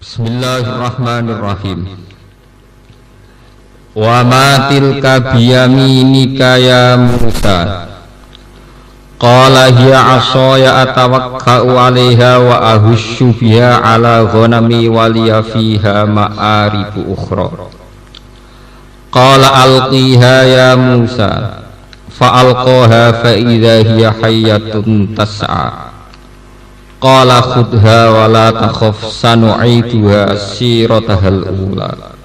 Bismillahirrahmanirrahim. Wa ma tilka biyaminika ya Musa. Qala hiya 'ashaya atawakka'u 'alaiha wa ahussu biha 'ala ghanami wa liya fiha ma'aribu ukhra. Qala alqiha ya Musa. Fa'alqaha fa idza hiya hayyatun tas'a. Qala khudha wa la takhaf sanu'iduha siratahal ula.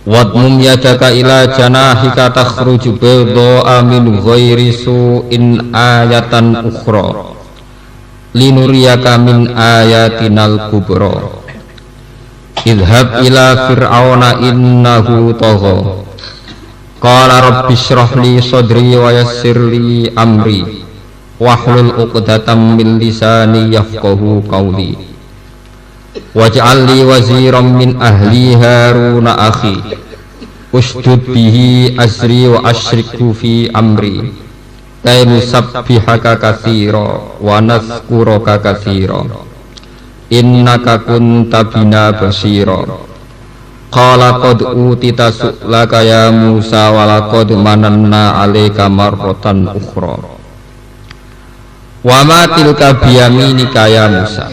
Wadmum yadaka ila janahika takhruju bayda'a min ghairi su'in ayatan ukhra linuriyaka min ayatinal kubra. Idhab ila fir'auna innahu tagha. Qala rabbi shrah li sadri wa yassir li amri wahlul 'uqdatam min lisani yafqahu qawli waj'al li waziran min ahli Haruna akhi ushdud bihi azri wa ashrikhu fi amri kay nusabbihaka katsira wa nadhkuraka katsira innaka kunta bina basira. Qala qad utita su'laka ya Musa wa laqad mananna 'alaika marratan ukhra. Wa ma tilka biyaminika ya Musa.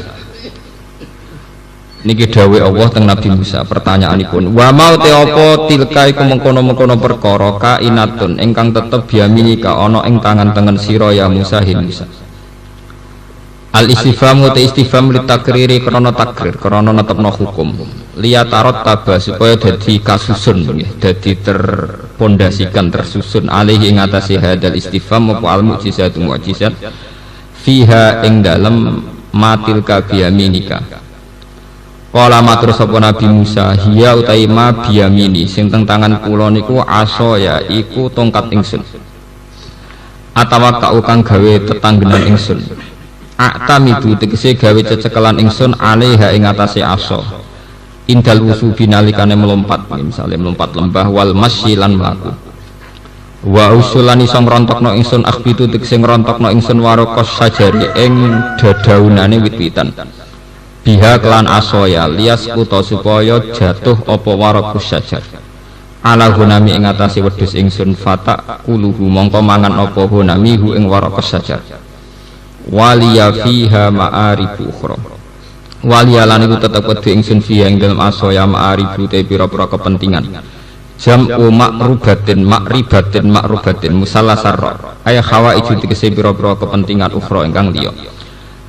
Niki dawuh Allah teng Nabi Musa. Pertanyaanipun, wa ma te apa tilka iku mengkono-mengkono perkara kainatun ingkang tetep biyaminika ana ing tangan tengen sira ya Musa hi Musa. Al istifhamu te istifham li takriri krana takrir krana netepno hukum. Liyatarot taba supaya dadi kasusun nggih, dadi terpondasikan tersusun alih ing atase hadal istifham apa al mukjizatu mukjizat fiha ing dalem matil kabiyaminika. Qala matur sapa Nabi Musa, hiya utai ma biyamini sing teng tangan kula niku asaya iku tongkat ingsun. Atawa kang gawe tetanggenan ingsun. A'tamidu tegese gawe cecekelan ingsun alaiha ing atase asa. Indal wusubi nalikane melompat, misale melompat lembah wal masyilan mlaku. Wa usulan iso ngrontokno ingsun akhbitu tegese ngrontokno ingsun waraqas sajari ing dadaunane wit-witan biha kelan asoya lias kuta supaya jatuh apa waraqus sajar ala gunami ing atase wedhus ingsun fata kuluhu mongko mangan apa gunami hu ing waraqas sajar waliya fiha ma'aribu ukhra waliya lan iku tetep wedhe ingsun fiha ing dalem asoya ma'aribu te pira-pira kepentingan jam'u makrubatin musallasar ay khawaiju tegese pira-pira kepentingan ukhra ingkang liya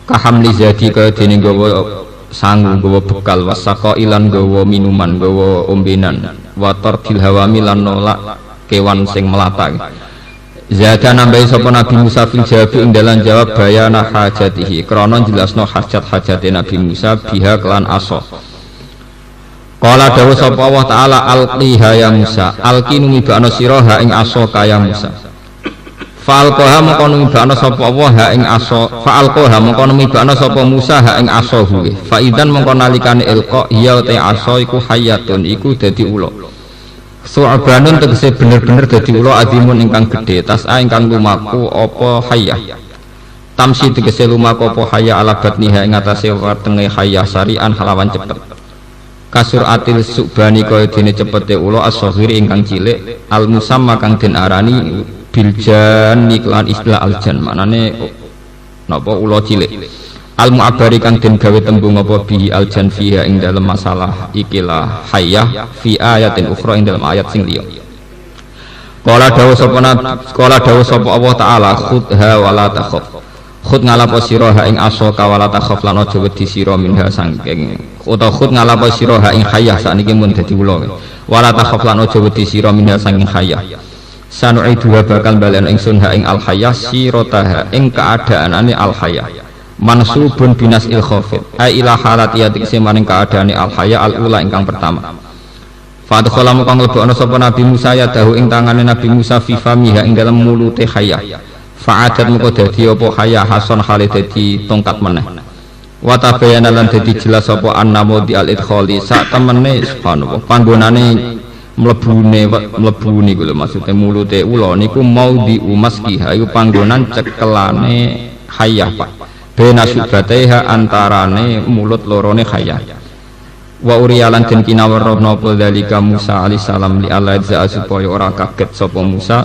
kahamli zadi kaya dene nggawa sangu nggawa bekal wasaka ilan nggawa minuman nggawa ombenan watar bil hawami lan nolak kewan sing melata. Zada nambahi sapa Nabi Musa fil jawab ing dalan jawab bayana hajatihi krana jelasno hajat-hajate Nabi Musa biha kelan aso. Qala dawuh sapa Allah taala alqiha ya Musa alqi numibana sira ha ing aso kaya Musa. Fa'alqaha mongko numibana sapa Allah ha ing aso fa'alqaha mongko numibana sapa Musa ha ing aso huwe. Fa idzan mongko nalikane ilqa ya te aso iku hayatun iku dadi ula. Su'banun tegese bener-bener dadi ula adimun ingkang gedhe tas'a ingkang lumaku apa hayah. Tamsi tegese lumaku apa hayah ala batniha ing atase wetenge hayah sarian halawan cepet. Kasur atil subani kaya dene cepete ula as-saghir ingkang cilik al musamma kang den arani biljan iklan istilah aljan maknane napa ula cilik al mu'abbari kang den gawe tembung apa bihi aljan fiha ing dalam masalah ikilah hayyah fi ayatin ukhra ing dalam ayat sing liya. Qala dawuh sapa Allah taala khudha wala takhaf khud ngalapo sira ha ing asoka wala takhaf lan aja wedi sira minha sangking utawa khud ngalapo sira ha ing hayah sakniki mun dadi ula wala takhaf lan aja wedi sira minha sangking hayah sanu'idu bakal balen ingsun ha ing al hayah sirataha ing keadaanane al hayah mansubun binas il khafid ai ila halati yatikse maring keadaane al hayah al ula ingkang pertama. Fadkhala mukang lebokno sapa Nabi Musa ya dahu ing tangane Nabi Musa fi famiha ing dalem mulute hayah. Fa'adat muka dadi apa hayah hason khali dadi tongkat meneh wa tabayana lan dadi jelas apa annamo di al-idkhali sak temene subhanallah panggonane mlebu niku lho maksude mulute ula niku mau di umaski iku panggonan cekelane hayah Pak bena subataiha antarane mulut lorone hayah wa uriyalan den kinawarna apa dalika Musa alaihissalam li alaiza supaya ora kaget sapa Musa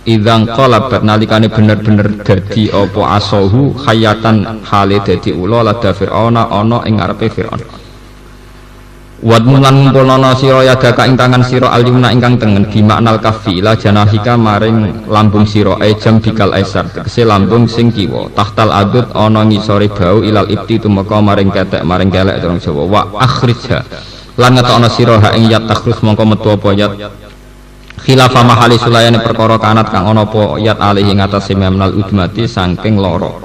idzang qalabat nalikane bener-bener dadi apa asohu khayatan hale dadi ula lada fir'auna ana ing ngarepe Fir'aun. Wad mulan ngumpulna sira yadaka ing tangan sira alyumna ingkang tengen bimaknal kafi la janahika maring lambung sira jam bikal aisar tegese lambung sing kiwa tahtal adud ana ngisore bau ilal ibti tumeka maring ketek maring kelek terus Jawa wa akhrijha lan ngetokna sira ha ing yat takhrus mongko metu apa yat khilafa mahali sulayane perkara kanat kang ana apa yat alih ing atase memnal udmati saking lara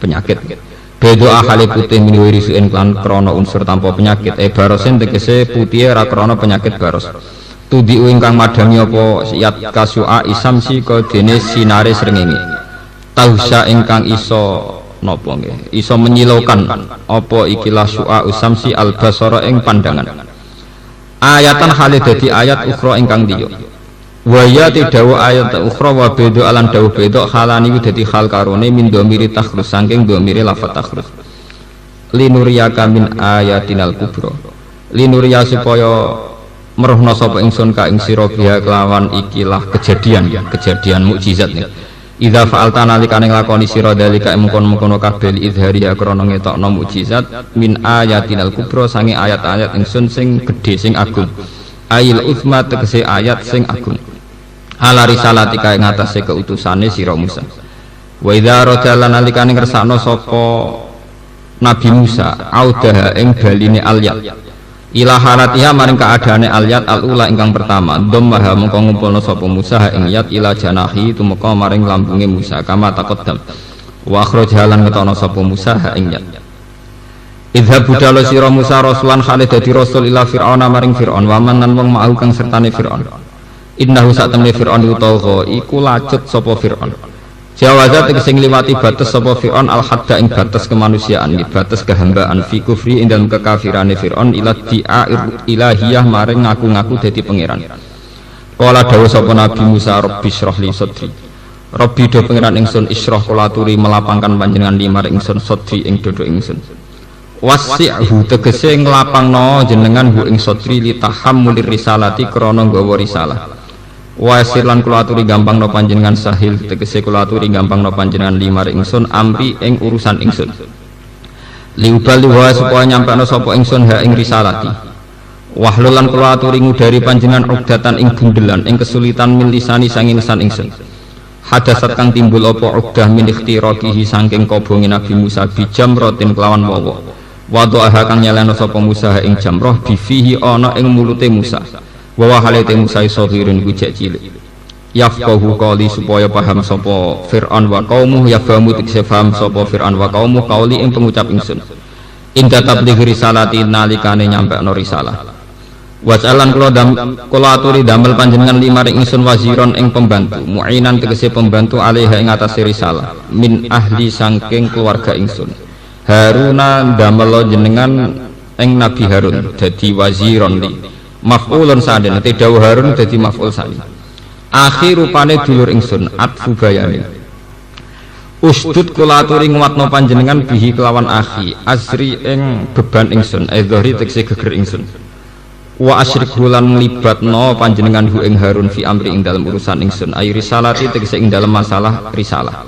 penyakit. Bedo ahale putih minuwiri suen klan krono unsur tanpa penyakit barosen tegese putih ra krono penyakit baros tudi ingkang madangi apa siyat kasua isamsi kodene sinare srengenge tausa ingkang iso napa nggih iso menyilaukan apa ikilah su'a usamsi albasara ing pandangan ayatan hale dadi ayat ukhra ingkang liya waya tidawa ayat ukhra wa bedo alan dawu bedo halani dadi hal karone min dhamiri takhrus saking dhamiri lafat takhrus linuriyaka min ayatinal kubra linuriya supaya meruhna sapa ingsun ka ing sira biha kelawan ikilah kejadian mukjizat nih idza fa'alta nalikane nglakoni sira dalika mengkon-mengkono kabeh izhariya krana ngetokno mukjizat min ayatinal kubra sange ayat-ayat ingsun sing gedhe sing agung ayil uzma tegese ayat sing agung ala risalatika ing atase keutusane sira Musa wa idza radala nalikane ngersakno sapa Nabi Musa audaha ing baline alyat ila haratiha maring keadaane alyat alula ingkang pertama dhammaha mengko ngumpulna sapa Musa ing yat ila janahi tumeka maring lambunge Musa kama taqaddam wa akhrajha lan ngetokno sapa Musa ing yat idza budalo sira Musa rasulan khalid dadi rasul ila fir'auna maring fir'aun wa man lan wong mau kang sertane fir'aun innahu satamne fir'aun utawa iku lacut sapa fir'aun jawaza tegese ngliwati batas sapa fir'aun al hadda ing batas kemanusiaan di batas kehambaan fi kufri ing dalem kekafirane fir'aun ila di'air ilahiyah maring ngaku-ngaku dadi pangeran kala dawuh sapa Nabi Musa rabbi shrah li sadri rabbi do pangeran ingsun isyrah kula aturi melapangkan panjenengan limar ingsun sadri ing dodo ingsun wasi'hu tegese nglapangno jenengan hu ing sadri li tahammulir risalati krana nggawa risalah wasir lan kula aturi gampangno panjenengan sahil tegese kula aturi gampangno panjenengan limar ingsun amri ing urusan ingsun liubali wa supaya nyampekno sapa ingsun ha ing risalati wahlul lan kula aturi ngudari panjenengan ugdatan ing gundelan ing kesulitan min lisani sanging lisan ingsun hadasat kang timbul apa ugdah min ikhtiraqihi saking kobonge Nabi Musa bijam rotin kelawan wawa wadu'aha kang nyeleno sapa Musa ing jamroh bifihi ana ing mulute Musa wa halate Musa saghirun bujak cilik yafqahu qali supaya paham sapa Fir'aun wa qaumuh yafhamu tegese paham sapa Fir'aun wa qaumuh qauli ing pengucap ingsun inda tabligh risalati nalikane nyampekno risalah wasalan kula aturi damel panjenengan limaring ingsun waziron ing pembantu mu'inan tegese pembantu alaiha ing atase risalah min ahli saking keluarga ingsun Haruna damel jenengan ing Nabi Harun dadi waziron li maf'ulun sadene te dawuh Harun dadi maf'ul sani akhir rupane dulur ingsun atfu bayani usdud kula aturi nguatno panjenengan bihi kelawan akhi asri ing beban ingsun dzahri tegese geger ingsun wa asyrik hulan libatno panjenengan hu ing Harun fi amri ing dalam urusan ingsun ayu risalati tegese ing dalam masalah risalah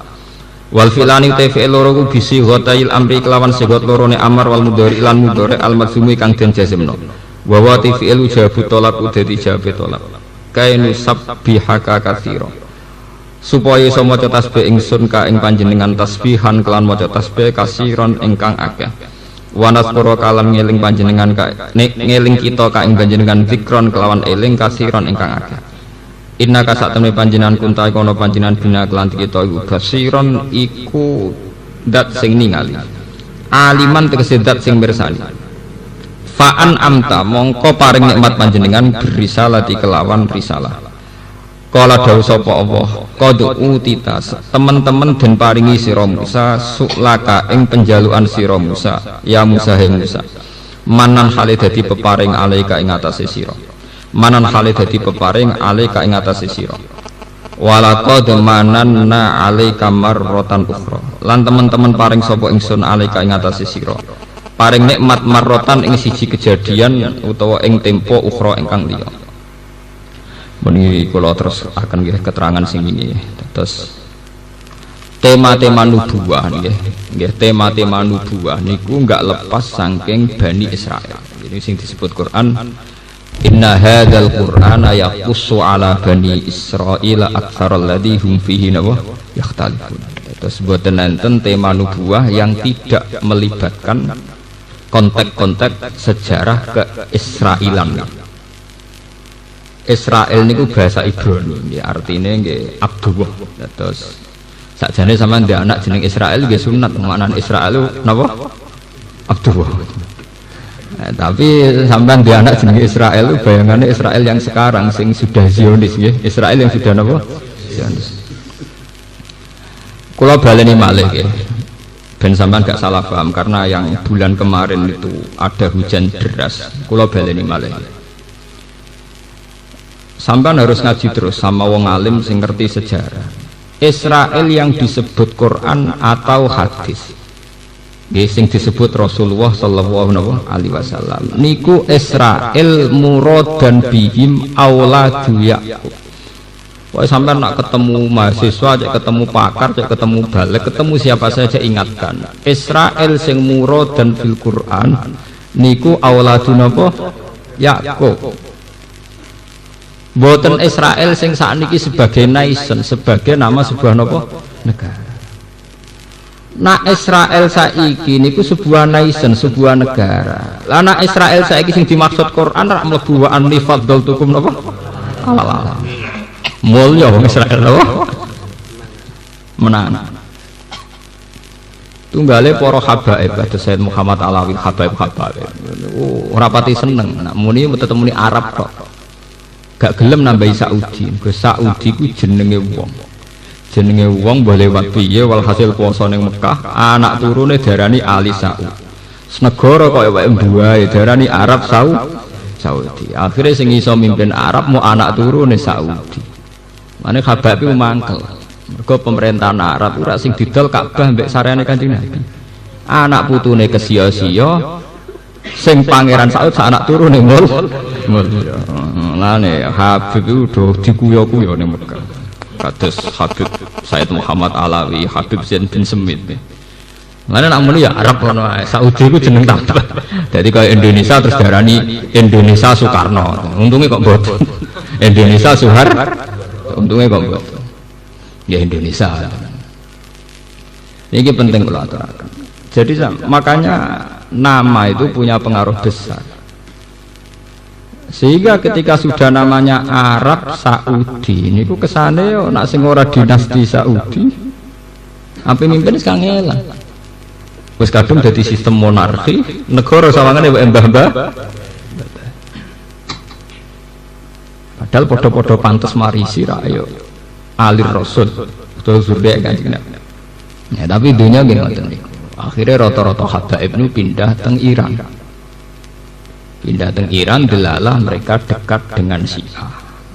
wal filani fi'il loro ku bisi ghotail amri kelawan segot lorone amar wal mudhari lan mudhari al madzmumi kang den jazmno wa wa fi'il jabu tolak udati jabe tolak kainu sabbihaka katsira supaya iso maca tasbih ingsun ka ing panjenengan tasbihan kelan maca tasbih kasiron ingkang akeh wanasporo kalam ngeling panjenengan ka ngeling kita ka ing panjenengan zikron kelawan eling kasiron ingkang akeh inna ka sak temne panjenengan kunta kono panjenengan bina kelan kita iku basiron iku dat sing ningali aliman tegese dat sing mirsani fa'an amta mongko paring nikmat panjenengan berisalati kelawan risalah kala dawuh sapa Allah qad utita teman-teman den paringi sira Musa suklaka ing penjalukan sira Musa ya Musa he Musa manan hale dadi peparing alaika ing atase sira manan hale dadi peparing alaika ing atase sira walaqad mananna alaika marratan ukhra lan teman-teman paring sapa ingsun alaika ing atase sira paring nikmat marrotan ing siji kejadian utawa ing tempo ukhra ingkang liya. Meni kula terus akan nggih keterangan sing ini. Terus tema-tema nubuwah nggih, tema-tema nubuwah niku enggak lepas saking Bani Israil. Ini sing disebut Quran, inna hadzal qur'ana yaqussu ala bani Israil aktsaral ladzi hum fihi yakhtalifun. Terus boten enten tema nubuwah yang tidak melibatkan konteks-konteks sejarah keisrailan. Israel niku bahasa Ibrani, artinya nggih Abdullah. Terus sakjane sampean ndek anak jeneng Israel nggih sunat, maknane Israel napa? Abdullah. Tapi sampean ndek anak jeneng Israel bayangannya Israel yang sekarang sing sudah Zionis nggih, Israel yang sudah napa? Zionis. Kula baleni malih nggih. Ben sampean gak salah paham karena yang bulan kemarin itu ada hujan deras. Kula baleni malih. Sampean harus ngaji terus sama wong alim sing ngerti sejarah. Israel yang disebut Quran atau hadis, sing disebut Rasulullah sallallahu alaihi wasallam niku Israel murad dan bihim auladu Yaqub. Wah sampean nak ketemu mahasiswa, cek ketemu pakar, cek ketemu balik, ketemu siapa saja ingatkan Israel sing murad dan fil Quran niku auladu napa Yaqub. Boten Israel sing sakniki sebagai nation, sebagai nama sebuah nopo negara. Nah Israel saiki niku sebuah nation, sebuah negara. Lah nak Israel saiki sing dimaksud Quran rak mlebu wa anni faddaltukum nopo? Allah. Mulya wong Israel nopo? Menang. Tunggale para habaib kados Sayyid Muhammad Alawi habaib. Ora pati seneng nak muni tetep Arab kok. Gak gelem nambahi Saudi. Saudi ku jenenge wong mbah lewat piye walhasil puasa ning Mekah anak turune darani Ali Saud. Senegara kaya wae mbuahe darani Arab Saudi. Akhirnya sing iso mimpin Arab mau anak turune Saudi. Mane Habab iku mangkel. Mergo pemerintahan Arab ora sing didol Ka'bah mbek sareane Kanjeng Nabi. Anak putune kesia-sia sing pangeran Saud sak anak turune mul. Lane Habib itu udah dikuyo-kuyo ning Mekah. Kados Habib Said Muhammad Alawi, Habib Zain bin Semit. Lane nak muni ya Arab ngono ae. Saudi ku jeneng tambah. Dadi kaya Indonesia terus darani Indonesia Soekarno. Untunge kok mboten. Indonesia untunge kok mboten. Ya Indonesia. Ini penting kula aturaken. Jadi makanya nama itu punya pengaruh besar. Sehingga ketika sudah namanya Arab Saudi ini ku kesane yo nak sing ora dinasti Saudi apa mimpin sekarang ngelang wis kadung dadi sistem monarki negara sawangane mbah-mbah padahal podo-podo pantes marisi ra yo alir rasul utawa zuriat Kanjeng Nabi. Ya tapi dunia gini ngoten niku. Akhirnya rata-rata habaib nu pindah teng Iran. Pindah teng Iran delalah mereka dekat dengan Syiah.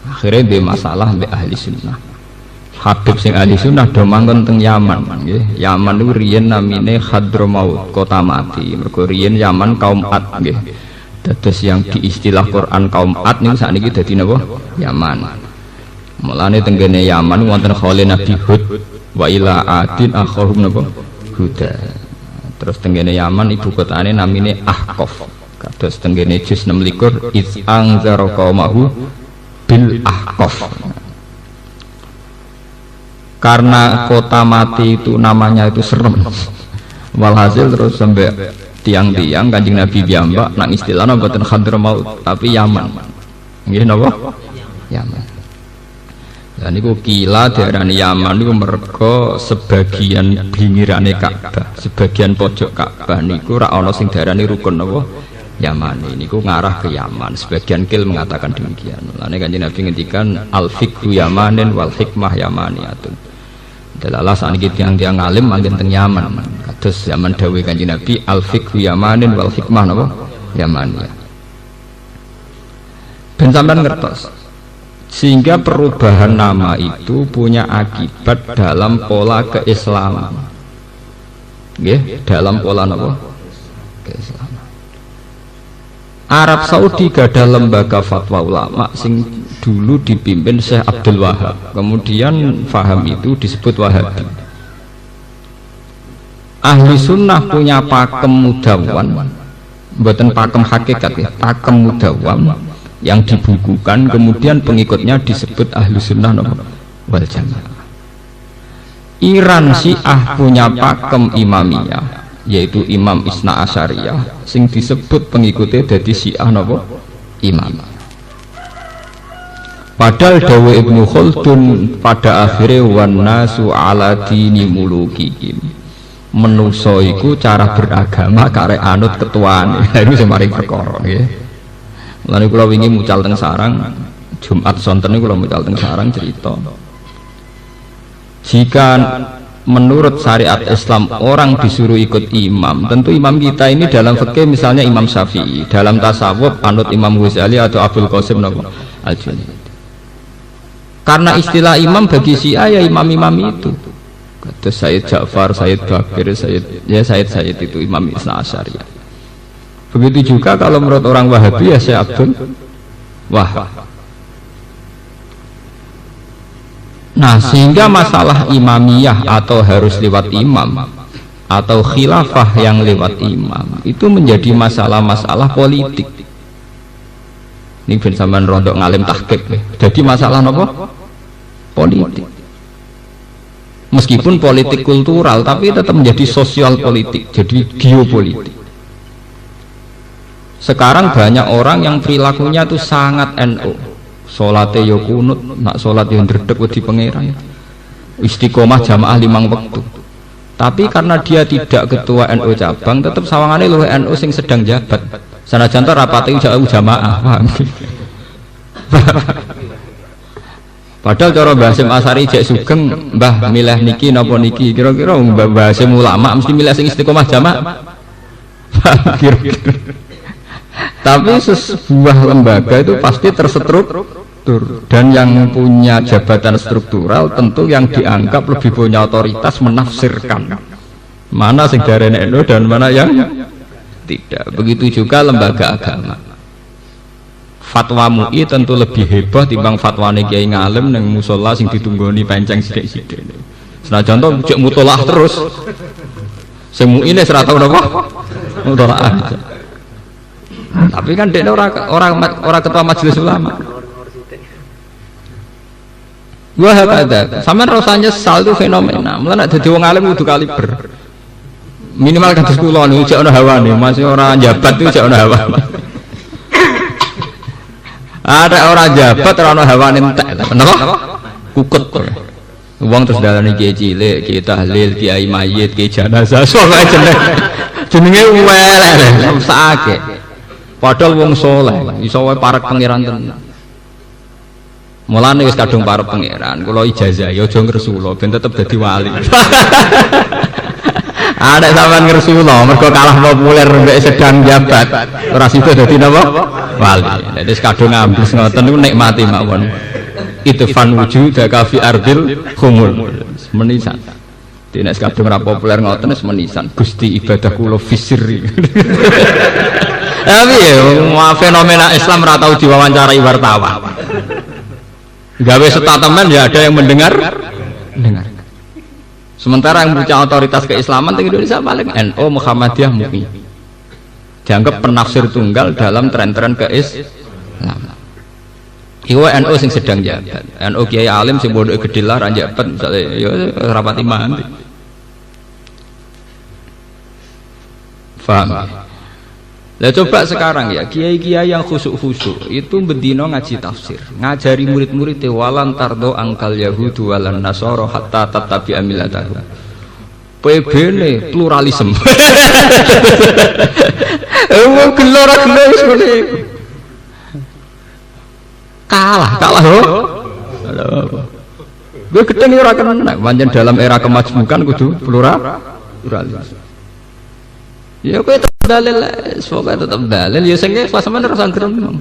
Akhirnya dia masalah mbek ahli sunnah. Habib sing ahli sunnah do manggon teng Yaman nggih. Yaman niku riyen namine Hadramaut, kota mati. Mergo riyen Yaman kaum Ad nggih. Dados yang diistilah Quran kaum Ad niku sakniki dadi napa? Yaman. Mulane teng kene Yaman wonten khalil Nabi Hud wa ila adin akhahum napa? Huda. Terus teng kene Yaman ibu kotane namine Ahqaf. Kados tenggene juz 26 iz anzara qaumahu bil Ahqaf. Karena kota mati itu namanya itu serem. Walhasil terus sampai tiang-tiang Kanjeng Nabi piyambak nang istilahna mboten Hadramaut tapi Yaman. Nggih napa? Yaman. Dan niku kila diarani Yaman niku merga sebagian pinggirane Ka'bah, sebagian pojok Ka'bah niku ra ana sing diarani rukun napa? Yaman ini ku ngarah ke Yaman. Sebagian kil mengatakan demikian. Lalu Kanjeng Nabi ngendikan al-fiqhu yamanin wal hikmah yamaniyatun. Dalalah saat ini tiang-tiang alim manggen teng Yaman. Kados zaman dawuh Kanjeng Nabi al-fiqhu yamanin wal hikmah napa? Yamaniyah. Ben sampean ngertos. Sehingga perubahan nama itu punya akibat dalam pola keislaman. Nggih, dalam pola napa? keislaman. Arab Saudi gada lembaga fatwa ulama sing dulu dipimpin Syekh Abdul Wahab, kemudian faham itu disebut Wahabi. Ahli sunnah punya pakem mudawwan, buatan pakem hakikat ya, pakem mudawwan yang dibukukan, kemudian pengikutnya disebut ahli sunnah wal jamaah. Iran Syiah punya pakem imamiyah, yaitu Imam Isna Asyariyah, sing disebut pengikutnya dari Syiah napa imam. Padahal dawe Ibnu Khaldun pada akhirnya wan nasu ala dini mulukihim, menusa iku cara beragama karek anut ketuane. Iku sing maring perkara nggih. Lan kula wingi mucal teng sarang Jumat sonten niku kula mucal teng sarang cerita. Jika menurut syariat Islam orang disuruh ikut imam, tentu imam kita ini dalam fikih misalnya Imam Syafi'i, dalam tasawuf anut Imam Ghazali atau Abdul Qasim Al-Junaidi. Karena istilah imam bagi Syiah ya imam-imam itu. Kata Sayyid Ja'far, Sayyid Bakir, Sayyid itu Imam Isna Asyariyah. Begitu juga kalau menurut orang Wahabi ya Syekh Abdul Wahab. Nah, sehingga masalah imamiyah atau harus lewat imam atau khilafah yang lewat imam itu menjadi masalah-masalah politik. Ini ben sampean rondok ngalim tahqiq. Jadi masalah apa? Politik. Meskipun politik kultural tapi tetap menjadi sosial politik, jadi geopolitik. Sekarang banyak orang yang perilakunya itu sangat NU. Salate yo kunut, nak salat yo ndredeg wedi pangeran. Istiqomah jamaah 5 waktu. Tapi karena dia tidak ketua NU cabang, tetap sawangane luwih NU sing sedang jabat. Sanajan to rapate jamaah, paham? Padahal cara Mbah Hasyim Asy'ari jek sugeng, Mbah milih niki napa niki, kira-kira Mbah Hasyim ulama mesti milih sing istiqomah jamaah. Kira-kira. Tapi sebuah lembaga itu pasti terstruktur, dan yang punya jabatan struktural tentu yang dianggap lebih punya otoritas menafsirkan mana sing darene NU dan mana yang tidak. Begitu juga lembaga agama. Fatwa MUI tentu lebih hebat timbang fatwane kiai ngalim nang musala sing ditunggoni penceng sithik-sithik. Senajan to cek mutolaah terus. Sing MUI nek ora tau napa? Mutolaah. Tapi kan dia orang ketua majelis ulama. Wah ada, sampean rasanya sal itu fenomena. Mulane nek dadi wong alim kudu kaliber. Minimal kados kula niku jek ana hawane, masih ora jabat itu jek ana hawane. Ada orang jabat ora ana hawane entek. Napa? Kukut. Wong terus dalane kiai cilik, kiai tahlil, kiai mayit, kiai jenazah, soalnya jenenge weleh sakake. Padahal wong soleh, iso wae parek pangeran tenan. Mulane wis kadung parek pangeran, kula ijazah ya aja ngresula ben tetep dadi wali. Ada sampean ngresula mergo kalah populer mbek sedang jabat. Ora sida dadi napa? Wali. Dadi kadung ambles ngoten niku nikmati mawon. Itfan wujudaka fi ardil khumul. Menisan. Dene kadung ora populer ngoten wis menisan. Gusti ibadah kula fisri. Tapi ya, fenomena Islam ora tau diwawancarai wartawan. Gawe statement ya ada yang mendengar. Sementara yang punya otoritas keislaman di Indonesia paling NU, Muhammadiyah, MUI. Dianggap penafsir tunggal dalam tren-tren keislaman. Iku NU sing sedang jabat. NU kiai alim sing bodoh gede lah ra jabat misale ya rapati mandi. Paham? Lah coba sekarang ya kiai-kiai yang khusuk-khusuk itu bendino ngaji tafsir, ngajari murid-murid walan tardo angkal yahudu walan nasoro hatta tatabi amilatahu. PBN pluralisme. Gelora-gelora seperti kalah loh. Gue ketemu ora kena, pancen dalam era kemajmukan kudu pluralis. Ya kowe tetep dalil, pokoknya tetep dalil. Ya sing pas sampean rasa grem.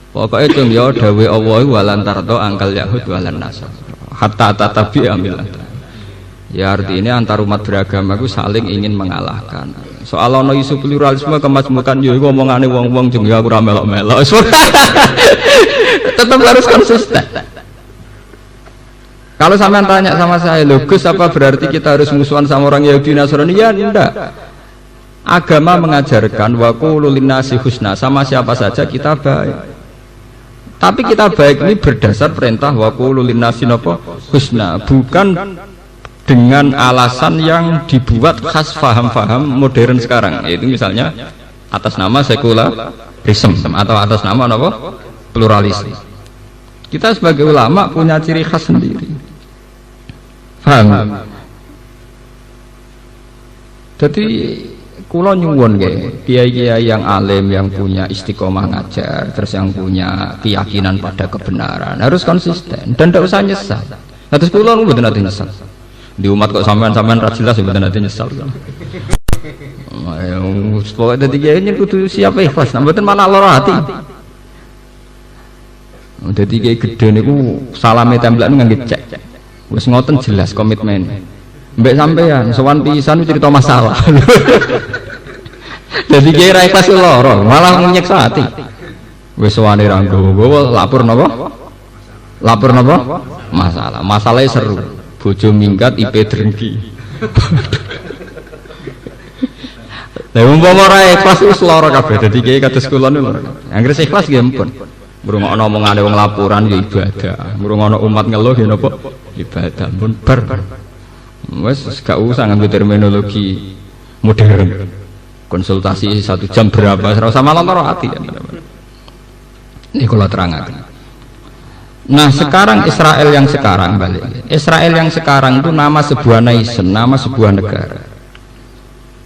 Pokoke cung ya dawuh Allah walan tardo angkal yahud walan nasar. Hatta tatabi amillah. Ya artinya antar umat beragama itu saling ingin mengalahkan. Soal ono isu pluralisme kemajmukan yo iku omongane wong-wong jeng ya aku ora melok-melok. Tetap harus konsisten. Kalau sampean tanya sama saya, "Loh Gus, apa berarti kita harus musuhan sama orang Yahudi Nasrani?" Ya enggak. Agama mengajarkan wa qulu linnasi husna, sama siapa saja kita baik. Tapi kita baik ini berdasar perintah wa qulu linnasi husna, bukan dengan alasan yang dibuat khas faham-faham modern sekarang, yaitu misalnya atas nama sekularisme atau atas nama pluralisme. Kita sebagai ulama punya ciri khas sendiri, paham? Jadi kula nyuwun kiai-kiai yang alim, yang punya istiqomah ngajar, terus yang punya keyakinan pada kebenaran harus konsisten dan tidak usah nyesal. Terus kula mboten nate nyesal. Di umat kok sampean ra jelas mboten nate nyesal. Pokoknya dadi kiai kudu siap ikhlas, mboten malah lara hati. Dadi kiai gedhe niku salame templek ngangge cek. Wis ngoten jelas komitmen. Mbek sampean sowan pisan cerita masalah. Dadi kiai ra ikhlas lara, malah nyeksa hati. Wis sowane ra nggowo lapor napa? Lapor napa? Masalah. Masalahnya seru. Bojo minggat IP drengki. Lah umpama ora ikhlas wis lara kabeh. Dadi kiai kados kula niku lara. Anggere ikhlas nggih ampun. Ngrungokno omongane wong laporan ya ibadah. Ngrungokno umat ngeluh ya napa? Ibadah pun bar. Wes gak usah ngambil terminologi modern. Konsultasi 1 jam berapa? Ora usah malah lara ati. Ini kula terangaken. Nah sekarang Israel yang sekarang balik. Israel yang sekarang itu nama sebuah nation, nama sebuah negara,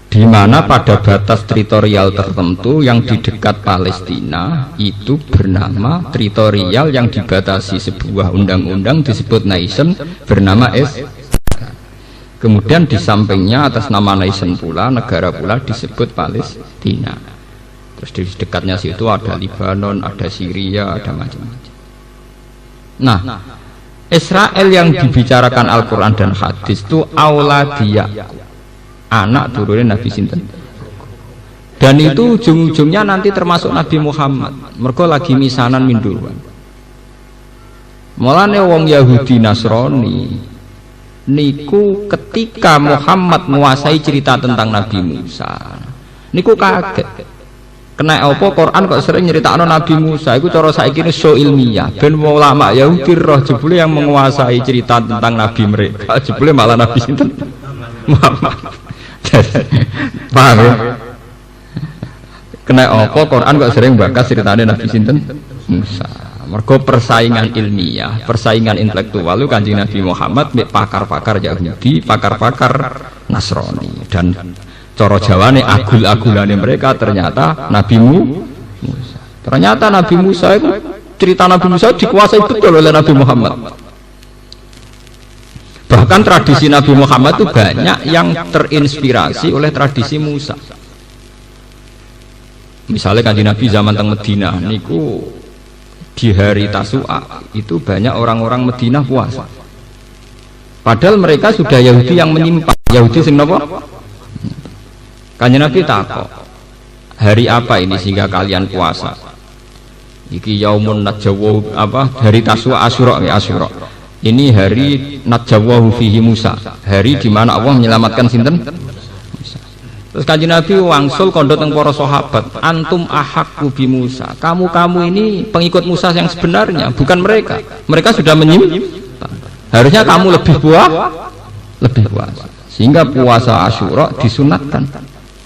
di mana pada batas teritorial tertentu yang di dekat Palestina itu bernama teritorial yang dibatasi sebuah undang-undang disebut nation bernama Israel. Kemudian di sampingnya atas nama nation pula, negara pula disebut Palestina. Terus di dekatnya situ ada Lebanon, ada Syria, ada macam-macam. Nah, Israel yang dibicarakan Al-Quran dan hadis itu Auladiyah, anak turunnya Nabi Sinten. Dan itu ujung-ujungnya nanti termasuk Nabi Muhammad. Mergo lagi misanan minduan. Mulane wong Yahudi Nasrani niku ketika Muhammad menguasai cerita tentang Nabi Musa, niku kaget. Kena apa Quran kok sering nyeritakno Nabi Musa iku cara saiki ini so ilmiah ben ulama Yahudi roh jebule yang menguasai cerita tentang nabi mereka jebule malah Nabi sinten Muhammad. Paham ya? Kena apa Quran kok sering bakas ceritane Nabi sinten Musa. Mergo persaingan ilmiah, persaingan intelektual lu Kanjeng Nabi Muhammad mek pakar-pakar Yahudi, pakar-pakar Nasrani, dan cara Jawane agul-agulane mereka ternyata Nabi Musa. Ternyata Nabi Musa itu cerita Nabi Musa dikuasai betul oleh Nabi Muhammad. Bahkan tradisi Nabi Muhammad itu banyak yang terinspirasi oleh tradisi Musa. Misalnya Kanjeng Nabi zaman teng Madinah niku di hari Tasu'a itu banyak orang-orang Madinah puasa. Padahal mereka sudah Yahudi yang menyimpang. Yahudi sing napa? Kanjeng Nabi takok, hari apa ini sehingga kalian puasa? Iki yaumun najawwahu apa? Hari Tasu'a Asyura ya Asyura. Ini hari najawwahu fihi Musa. Hari di mana Allah menyelamatkan sinten? Musa. Terus Kanjeng Nabi wangsul kandha teng para sahabat, antum ahaqqu bi Musa. Kamu ini pengikut Musa yang sebenarnya, bukan mereka. Mereka sudah menyimpang. Harusnya kamu lebih puasa. Sehingga puasa Asyura disunatkan.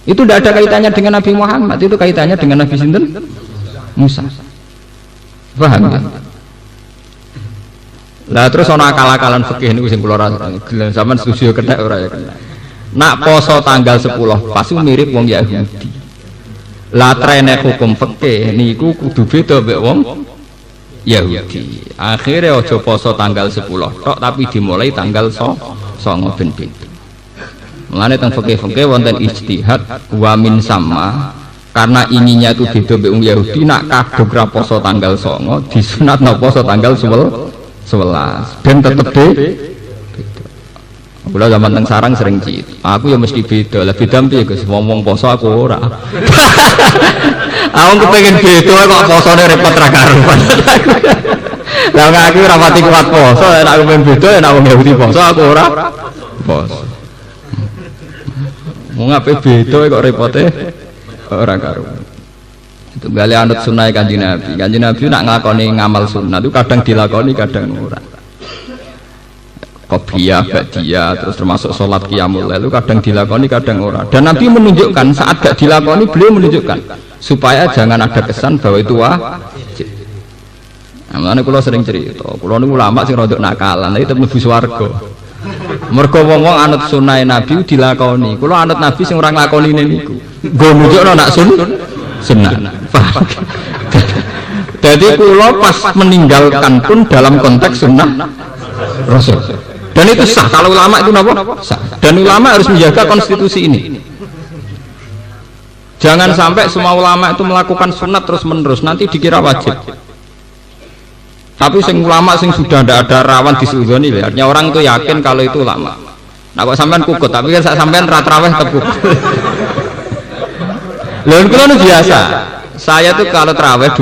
Itu tidak ada kaitannya dengan Nabi Muhammad, itu kaitannya dengan Nabi sinten Musa. Paham ya? Lah terus ana akal-akalan fikih niku sing kula ora gelem sampean setuju kena ora ya kena. Nak poso tanggal 10 pas mirip wong Yahudi. Lah trene hukum fikih niku kudu beda mek wong Yahudi. Akhire aja poso tanggal 10 tok tapi dimulai tanggal 9 ben beda. Mulane teng fikih-fikih wonten ijtihad wa min sama, karena ininya itu beda mbek wong Yahudi, nak kadung ra poso tanggal 9 disunatno poso tanggal 11 ben tetep beda. Kula zaman teng sarang sering cit. Aku ya mesti beda. Lah beda piye Gus? Wong poso aku ora. Aku kepengin beda kok posone repot ra karuan. Lah aku ora pati kuat poso, nek aku pengen beda nek wong Yahudi poso aku ora poso. Wong ape beda kok repote ora karuan. Itu gale anut sunah Kanjeng Nabi. Kanjeng Nabi nak nglakoni ngamal sunah itu kadang dilakoni kadang ora. Qobliyah, ba'diyah, terus termasuk sholat qiyamul lail itu kadang dilakoni kadang ora. Dan Nabi menunjukkan saat gak dilakoni beliau menunjukkan supaya jangan ada kesan bahwa itu wajib. Nah, makanya kula sering cerita, kula niku ulama sing rodok nakalan, tapi tetep mlebu swarga. Mergo wong-wong anut sunah Nabi dilakoni. Kula anut Nabi sing ora nglakoni niku. Nggo nunjukno nak sunnah. Paham? Jadi kula pas meninggalkan pun dalam konteks sunnah Rasul. Dan itu sah. Kalau ulama itu apa? Sah. Dan ulama harus menjaga konstitusi ini. Jangan sampai semua ulama itu melakukan sunat terus menerus nanti dikira wajib. Tapi sing ulama sing sudah tidak ada rawan disuzoni, artinya orang itu yakin kalau itu ulama. Nah kok sampean kukut, tapi kan sampean ratraweh tepuk. Lalu kalau biasa, saya tuh kalau terawih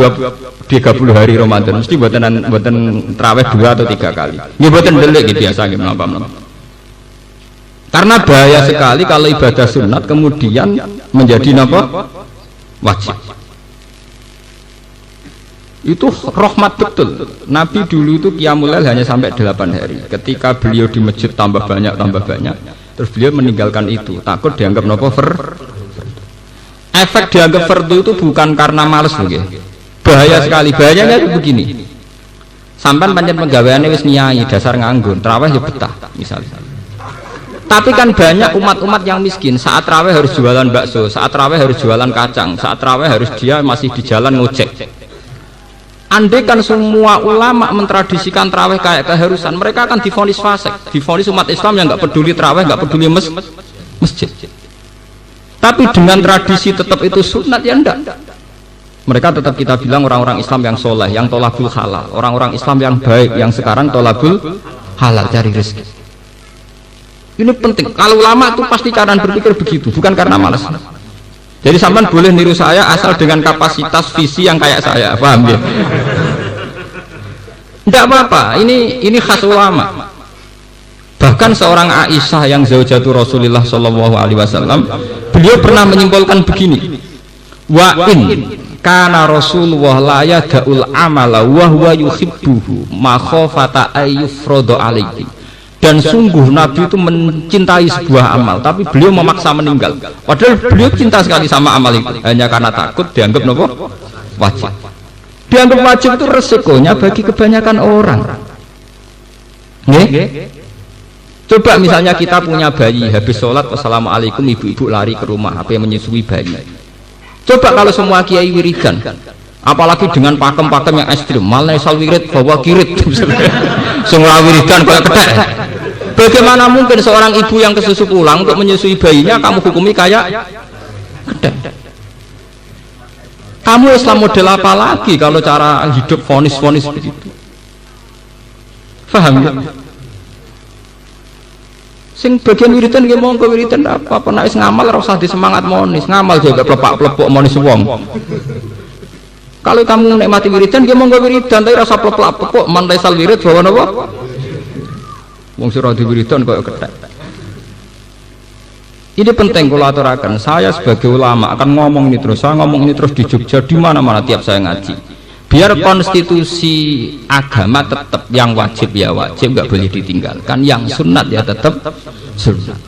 30 hari Ramadan mesti buatan terawih 2 atau 3 kali. Ini buatan delik gitu biasa gitu apa. Karena bahaya sekali kalau ibadah sunat kemudian menjadi apa? Wajib. Itu rahmat betul. Nabi dulu itu qiyamul lail hanya sampai 8 hari. Ketika beliau di masjid tambah banyak, terus beliau meninggalkan itu. Takut dianggap apa? Efek dianggap fardu itu bukan karena males lho. Bahaya sekali. Bahayanya itu begini. Sampai pancen penggaweane wis nyai dasar nganggur, traweh ya betah misalnya. Tapi kan banyak umat-umat yang miskin, saat traweh harus jualan bakso, saat traweh harus jualan kacang, saat traweh harus dia masih di jalan ngojek. Andai kan semua ulama mentradisikan traweh kayak keharusan, mereka akan divonis fasik, divonis umat Islam yang nggak peduli traweh, nggak peduli masjid. Tapi dengan tradisi tetap itu sunat ya enggak. Mereka tetap kita bilang orang-orang Islam yang soleh, yang tolabul halal, orang-orang Islam yang baik, yang sekarang tolabul halal cari rezeki. Ini penting. Kalau ulama itu pasti cara berpikir begitu, bukan karena malas. Jadi sampean boleh niru saya asal dengan kapasitas visi yang kayak saya, paham ya? Tidak apa-apa. Ini khas ulama. Bahkan seorang Aisyah yang zaujatu Rasulullah Shallallahu Alaihi Wasallam, beliau pernah menyimpulkan begini: wa in kana Rasulullah la yada'ul amala wa huwa yuhibbuhu ma khafata ayyufrada alaihi. Dan sungguh Nabi itu mencintai sebuah amal, tapi beliau memaksa meninggal. Padahal beliau cinta sekali sama amal itu, hanya karena takut dianggap nopo wajib. Dianggap wajib itu resikonya bagi kebanyakan orang. Coba misalnya kita punya bayi, habis sholat wassalamualaikum, ibu-ibu lari ke rumah, apa yang menyusui bayi. Coba kalau semua kiai wiridan, apalagi dengan pakem-pakem yang ekstrim, malah sal wirid bawa kirit, semua wiridan kayak kedek. Bagaimana mungkin seorang ibu yang kesusu pulang untuk menyusui bayinya kamu hukumi kayak kedek? Kamu Islam model apa lagi kalau cara hidup vonis-vonis begitu? Faham ya? Sing bagian wiridan nggih monggo wiridan apa nek wis ngamal ora usah disemangat monis, ngamal juga plepak-plepok monis wong. Kalau kamu nikmati wiridan nggih monggo wiridan tapi ora usah plepak-plepok man laisal wirid bawa napa? Wong sira di wiridan kaya kethek. Ini penting kula aturaken. Saya sebagai ulama akan ngomong ini terus. Saya ngomong ini terus di Jogja di mana-mana tiap saya ngaji. Biar konstitusi agama tetap yang wajib ya wajib, nggak boleh ditinggalkan, yang sunat ya tetap sunat.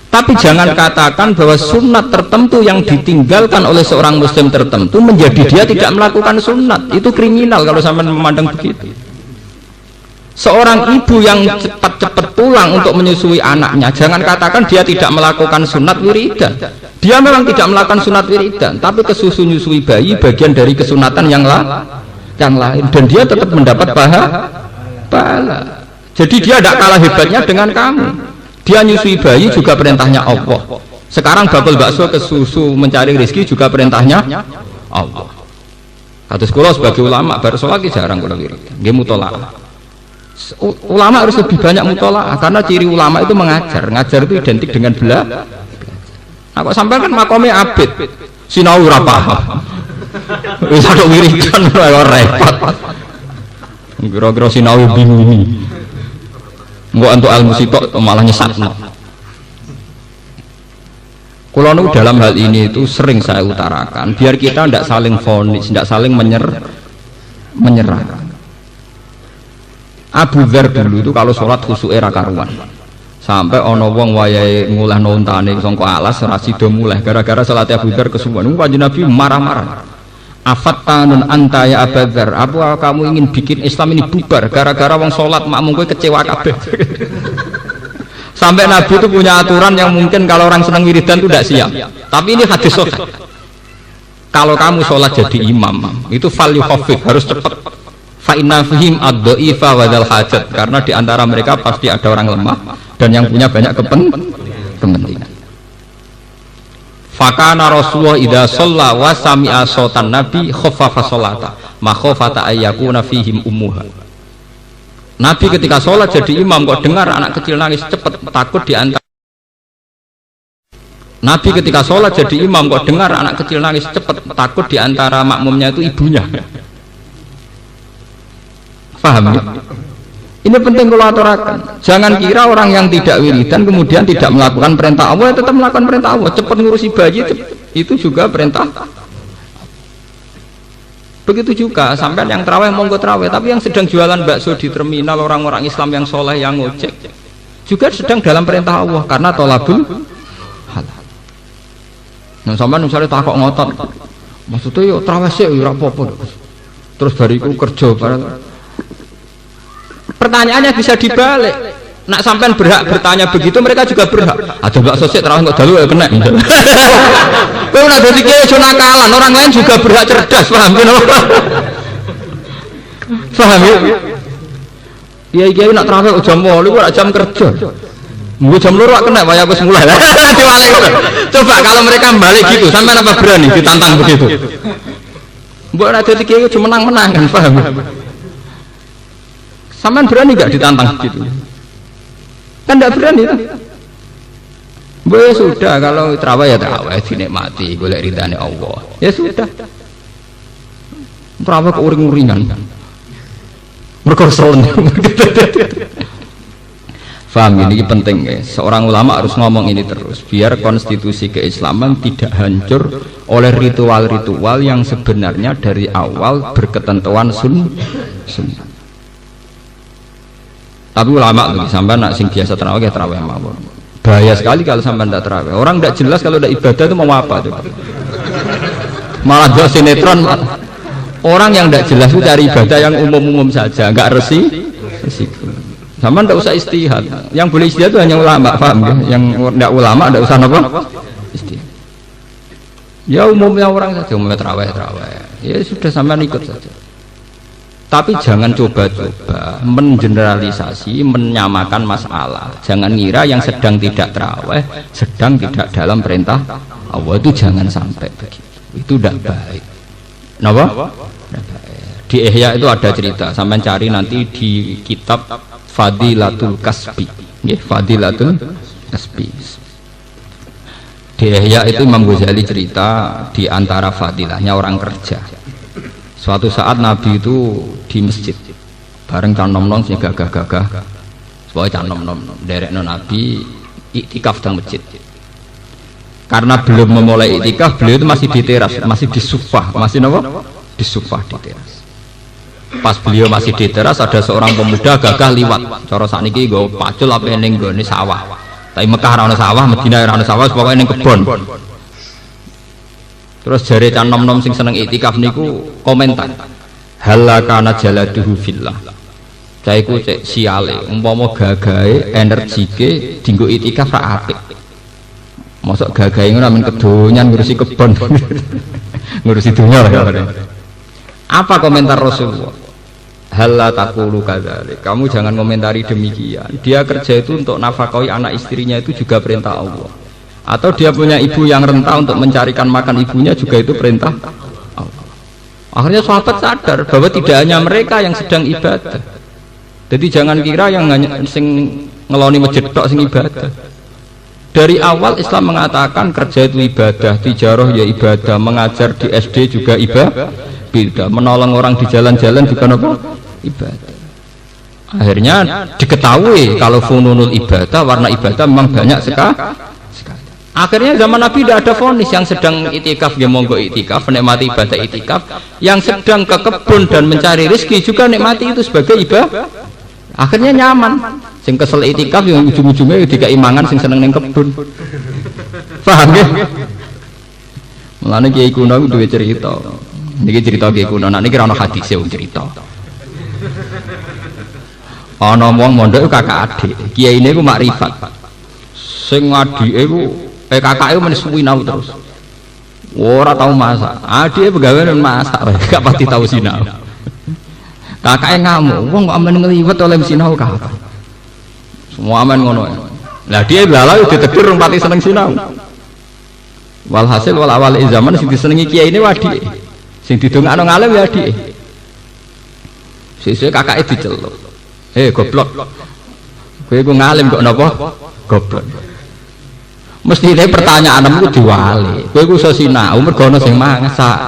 Tapi jangan katakan bahwa sunat tertentu yang ditinggalkan oleh seorang muslim tertentu menjadi dia tidak melakukan sunat. Itu kriminal kalau sampai memandang begitu. Seorang ibu yang cepat-cepat pulang untuk menyusui anaknya, jangan katakan dia tidak melakukan sunat wiridan. Dia memang tidak melakukan sunat wiridan, tapi kesusu nyusui bayi bagian dari kesunatan yang lain, dan dia tetap mendapat pahala. Jadi dia tidak kalah hebatnya dengan kamu. Dia nyusui bayi juga perintahnya Allah. Sekarang bakul bakso kesusu mencari rezeki juga perintahnya Allah. Kados kula sebagai ulama baru lagi jarang kula wiridan, nggih mutolaah. Ulama harus lebih banyak mutolaah karena ciri ulama itu mengajar. Ngajar itu identik dengan belajar. Aku sampai kan makomnya abid, sinau ora paham. Wis ada wiridan ora repot. Kira-kira sinau bingung. Engko untuk ilmu sitok malah nyesatno. Kula nu dalam hal ini itu sering saya utarakan, biar kita tidak saling vonis, tidak saling menyerah. Abu Dzar dulu itu kalau sholat khusyuke ra karuan. Sampai ana wong wayahe ngulehno untane sangka alas ora sida muleh gara-gara salat Abu Dzar kesuwen. Kanjeng Nabi marah-marah. Afattanun anta ya Abu Dzar, apa kamu ingin bikin Islam ini bubar gara-gara wong sholat makmum kowe kecewa kabeh. Sampai Nabi itu punya aturan yang mungkin kalau orang senang wiridan itu tidak siap. Tapi ini hadis sahih. Kalau kamu sholat jadi imam, itu fal yukhafif, harus cepat. Fa inna fihim ad-dha'ifa wa dzal hajat, karena di antara mereka pasti ada orang lemah dan yang punya banyak kepentingan. Fakana Rasulullah idza shalla wa sami'a sautan nabi khaffafa sholata ma khafata ayyakuna fihim ummuha. Nabi ketika sholat jadi imam kok dengar anak kecil nangis cepat takut di antara. Nabi ketika sholat jadi imam kok dengar anak kecil nangis cepat takut di antara makmumnya itu ibunya. Paham ya? Ini penting kalau aturakan. Jangan kira orang yang tidak wiridan kemudian tidak melakukan perintah Allah, tetap melakukan perintah Allah. Cepat ngurusi bayi itu juga perintah. Begitu juga sampai yang terawih monggo terawih, tapi yang sedang jualan bakso di terminal, orang-orang Islam yang soleh yang ngojek juga sedang dalam perintah Allah karena tolabul halal. Nah sampai misalnya takok ngotot, maksudnya yo terawih sih yo apa-apa. Terus bariku kerja pertanyaannya bisa dibalik. Nak sampean berhak bertanya begitu, mereka juga berhak. Ada bakso sik terawih kok dalu ya kena. Kowe ora dadi kiai aja nakalan, orang lain juga berhak cerdas, paham ya? Paham ya? Kiai-kiai nak terawih jam 8 ora jam kerja. Mungkin jam 2 kena waya wis mulai. Coba kalau mereka balik gitu, sampean apa berani ditantang begitu? Mbok ora dadi kiai aja menang-menang kan, paham? Sampean berani enggak ditantang gitu? Kan tidak berani kan? Boleh sudah kalau terawih ya terawih dinikmati golek ridane Allah. Ya sudah. Terawih kok uring-uringan. Mergo selen. Faham ini penting ya. Seorang ulama harus ngomong ini terus biar konstitusi keislaman tidak hancur oleh ritual-ritual yang sebenarnya dari awal berketentuan sunnah. Tapi ulama tuh sampai nak sing biasa terawih ya terawih mawon. Bahaya sekali kalau sampai tidak terawih. Orang tidak jelas kalau tidak ibadah itu mau apa tuh. Malah jual sinetron. Orang yang tidak jelas itu cari ibadah yang umum-umum saja, nggak resi. Sama tidak usah istihad. Yang boleh istihad itu hanya ulama, paham ya? Yang tidak ulama tidak usah apa? Istihad. Ya umumnya orang saja, umumnya terawih. Ya sudah sampai ikut saja. Tapi jangan coba-coba mengeneralisasi, menyamakan masalah. Jangan ngira yang sedang tidak terawih, sedang tidak dalam perintah Allah, itu jangan sampai begitu. Itu tidak baik. Kenapa? Di Ihya itu ada cerita. Sampai cari nanti di kitab Fadilatul Kasbi. Fadilatul Kasbi. Di Ihya itu Imam Ghazali cerita di antara fadilahnya orang kerja. Suatu saat Nabi itu di masjid bareng can nom-nom sing gagah-gagah supaya can nom-nom derekno Nabi iktikaf di masjid. Karena belum memulai iktikaf, beliau itu masih di teras, masih di sufah, masih napa? Di sufah di teras. Pas beliau masih di teras ada seorang pemuda gagah liwat. Cara sakniki nggo pacul apa ning nggone sawah. Tapi Mekah ora ana sawah, Madinah ora ana sawah, pokoke ning kebon. Terus jare can nom-nom sing seneng iktikaf niku komentar. Halakana jaladuhu fillah. Cah iku cek siale, umpama gagahe energike dienggo iktikaf ra apik. Mosok gagahe ngono men kedonyan ngurusi kebon. Ngurusi dunya lah ya. Apa komentar Rasulullah? Halla taqulu kadzalik. Kamu jangan komentari demikian. Dia kerja itu untuk nafkahi anak istrinya itu juga perintah Allah. Atau dia punya ibu yang renta untuk mencarikan makan ibunya juga itu perintah Allah. Akhirnya sahabat sadar bahwa tidak hanya mereka yang sedang ibadah. Jadi jangan kira yang hanya sing ngeloni masjid tok sing ibadah. Dari awal Islam mengatakan kerja itu ibadah, tijarah ya ibadah, mengajar di SD juga ibadah, menolong orang di jalan-jalan juga apa? Ibadah. Akhirnya diketahui kalau fununul ibadah, warna ibadah memang banyak sekali. Akhirnya zaman Nabi tidak ada vonis yang sedang itikaf ya monggo itikaf, menikmati ibadah itikaf, yang sedang ke kebun dan mencari rezeki juga nikmati itu sebagai ibadah. Akhirnya nyaman. Sing kesel itikaf yang ujung-ujungnya dikai mangan sing seneng ning kebun. Paham ya? Mulane kiai kuno duwe cerita. Niki cerita kiai kuno, nek niki ora ono hadise cerita. Ana wong mondok kakak adik. Kiyaine ku makrifat. Sing adike ku kakake men sinau terus. Ora tau masak. Adike pegawean masak, gak pati tau sinau. Kakake ngamuk, wong kok amen ngliwet oleh sinau kakak. Semua aman ngono. Lah dia lalu ditegur rong pati seneng sinau. Walhasil wal awal zaman sing disenengi kiai ini wadi. Sing didongakno ngalim ya adike. Sesuk kakake diceluk. Goblok. Kowe ku ngalim kok napa? Goblok. Mestine pertanyaanmu ku diwali. Kowe ku iso sinau mergo ana sing masak.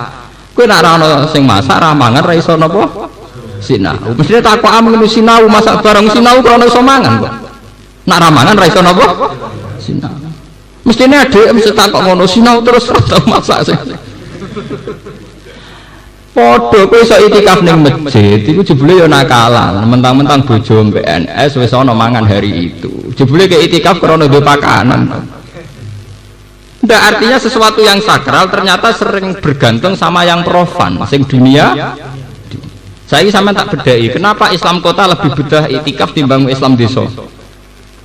Kowe nek ora ana sing masak ra mangan ra iso napa? Sinau. Mestine takokane ngene sinau masak bareng sinau kok ana iso mangan kok. Nek ra mangan ra iso napa? Sinau. Mestine adek mesti takok ngono sinau terus ora masak sing. Padha kowe iso itikaf ning masjid iku jebule ya nakalan, mentang-mentang bojo PNS wis ana mangan hari itu. Jebule ke itikaf krana duwe pakanan. Ndak artinya sesuatu yang sakral ternyata sering bergantung sama yang profan, sing dunia. Saya sama tak bedai, kenapa Islam kota lebih bedah itikaf timbang Islam desa?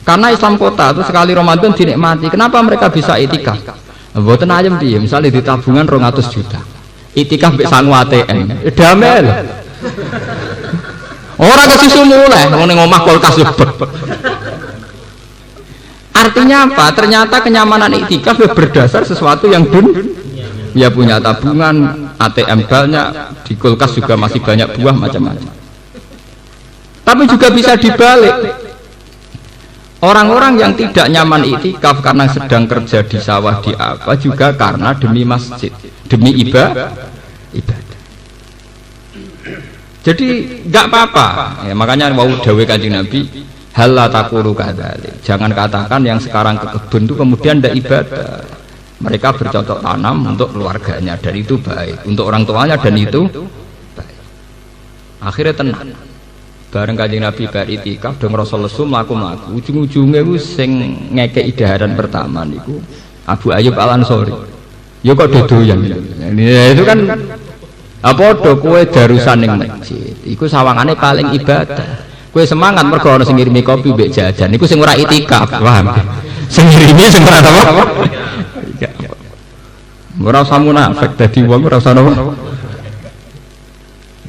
Karena Islam kota itu sekali Ramadan dinikmati. Kenapa mereka bisa itikaf? Mboten ayem piye, misalnya di tabungan 200 juta. Itikaf mbek sangu ATM. Damai lho. Ora kesusu mulai wong ning omah kulkas lebet. Artinya apa? Ternyata kenyamanan itikaf berdasar sesuatu yang dia punya tabungan, ATM banyak, di kulkas juga masih banyak buah macam-macam. Tapi juga bisa dibalik. Orang-orang yang tidak nyaman itikaf karena sedang kerja di sawah di apa juga karena demi masjid, demi ibadah. Jadi nggak apa-apa. Ya, makanya mau dawuh Kanjeng Nabi, hal la taqulu kadzalik. Jangan katakan yang sekarang ke kebun itu kemudian tidak ibadah. Mereka bercocok tanam untuk keluarganya dan itu baik, untuk orang tuanya dan itu baik. Akhirnya tenang. Bareng Kanjeng Nabi bar itikaf dong Rasulullah mlaku-mlaku ujung-ujunge ku sing ngekeki daharan pertama niku Abu Ayyub Al-Ansori. Ya kok dodoyan. Itu kan apa do kowe darusan ning masjid. Iku sawangane paling ibadah. Kowe semangat mergo ana sing ngirimi kopi mbek jajan. Iku sing ora itikaf, paham? Sing ngirimi sing ora apa? Ora usah munafik dadi wong ora usah napa.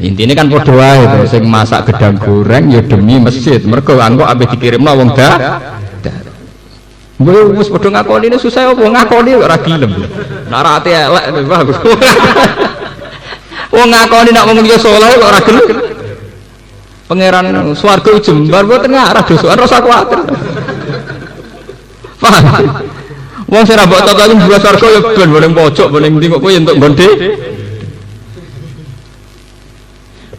Intinya kan padha wae to sing masak gedang goreng ya demi masjid. Mergo angko ape dikirimno wong wis padha ngakoni susah apa ngakoni ora gelem. Nek ora ati elek bagus. Wong ngakoni nek wong liya saleh kok ora gelem. Pangeran swarga jembar mboten ngarah dosa ora usah kuwatir. Paham? Wong sing ra mbok totali mbok swarga ya ben ning pojok ben ndi kok kowe entuk gonde.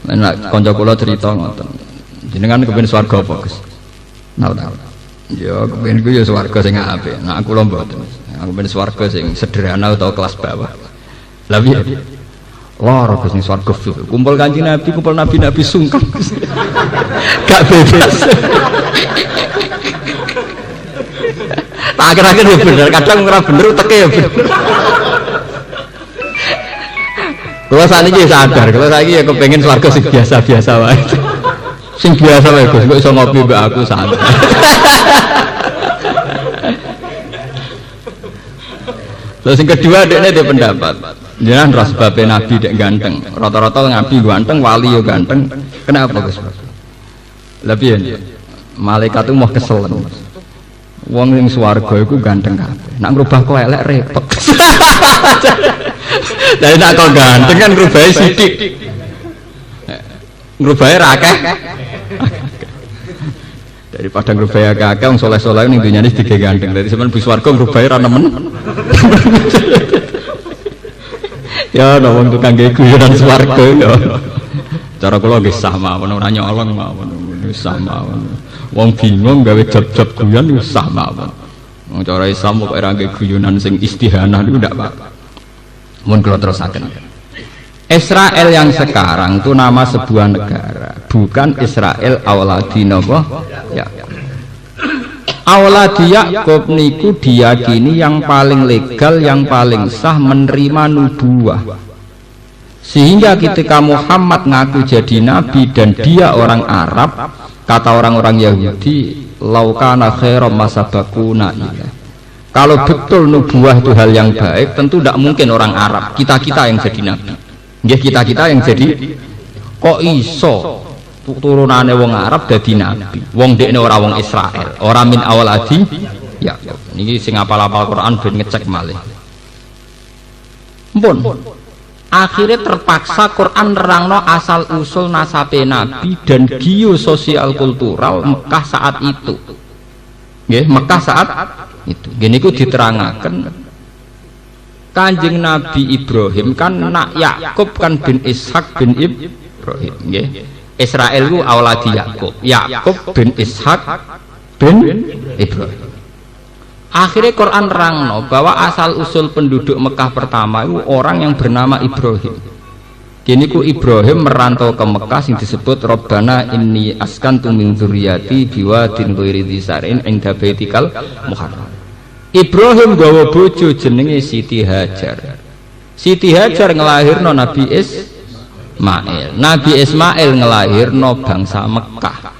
Nek kanca kula cerita ngoten. Jenengan kepen swarga apa, Gus? Nah, ya kepen ku ya swarga sing apik. Nek kula mboten. Aku kepen swarga sing sederhana utawa kelas bawah. Lah piye? Lara Gus ning swarga kumpul Kanjeng Nabi, kumpul nabi-nabi sungkan. Gak bebas. Akhir-akhir ya bener, kadang ora bener teke ya bener. Kalau saat ini sadar, kalau saya ya kepengen swarga sing biasa-biasa wae. Sing biasa wae Gus, kok iso ngopi mbak aku santai. Terus yang kedua dia pendapat, jangan ras babe Nabi dek ganteng. Rata-rata Nabi ganteng, wali yo ganteng. Kenapa Gus? Lebih ya, malaikat itu mau kesel. Wong yang swarga itu ganteng kabeh. Nak ngrubah kok elek repot. Lah nek kok ganteng kan ngrubahe sithik. Ngrubahe ra akeh. daripada ngrubaya kakek wong soleh-soleh ning dunyane digawe gandeng. Dadi sampean bis warga ngrubaya ra nemen. Ya ana wong tukang gawe guyonan swarga ya. Cara kula nggih sah mawon ora nyolong mawon wis sah mawon. Wong bingung gawe job-job guyon wis sah mawon. Wong cara Islam kok ora gawe guyonan sing istihanah niku ndak apa-apa. Mun kula terusaken. Israel yang sekarang itu nama sebuah negara, bukan Israel awladi napa? Ya. Awladi Yakub niku diyakini yang paling legal, yang paling sah menerima nubuwah. Sehingga ketika Muhammad ngaku jadi nabi dan dia orang Arab, kata orang-orang Yahudi, laukana khairam masabakuna ila. Kalau betul nubuwah itu hal yang baik, tentu tidak mungkin orang Arab, kita-kita yang jadi nabi. Nggih kita-kita yang jadi kok iso turunane wong Arab dadi nabi. Wong dekne ora wong Israel, ora min awaladi. Ya, niki sing apal-apal Quran ben ngecek malih. Mpun. Akhirnya terpaksa Quran nerangno asal usul nasabe nabi dan geososial kultural Mekah saat itu. Nggih, Mekah saat itu. Gini ku diterangaken Kanjeng Nabi Ibrahim kan nak Yakub kan bin Ishak bin Ibrahim nggih. Israel ku awladi Yakub. Yakub bin Ishak bin Ibrahim. Akhirnya Quran nerangno bahwa asal usul penduduk Mekah pertama itu orang yang bernama Ibrahim. Kini ku Ibrahim merantau ke Mekah yang disebut Rabbana inni askantu min dzurriyyati biwadin ghairi dzisarin inda baitikal muharram. Ibrahim gawa bojo jenenge Siti Hajar. Siti Hajar ngelahirno Nabi Ismail. Nabi Ismail ngelahirno bangsa Mekah.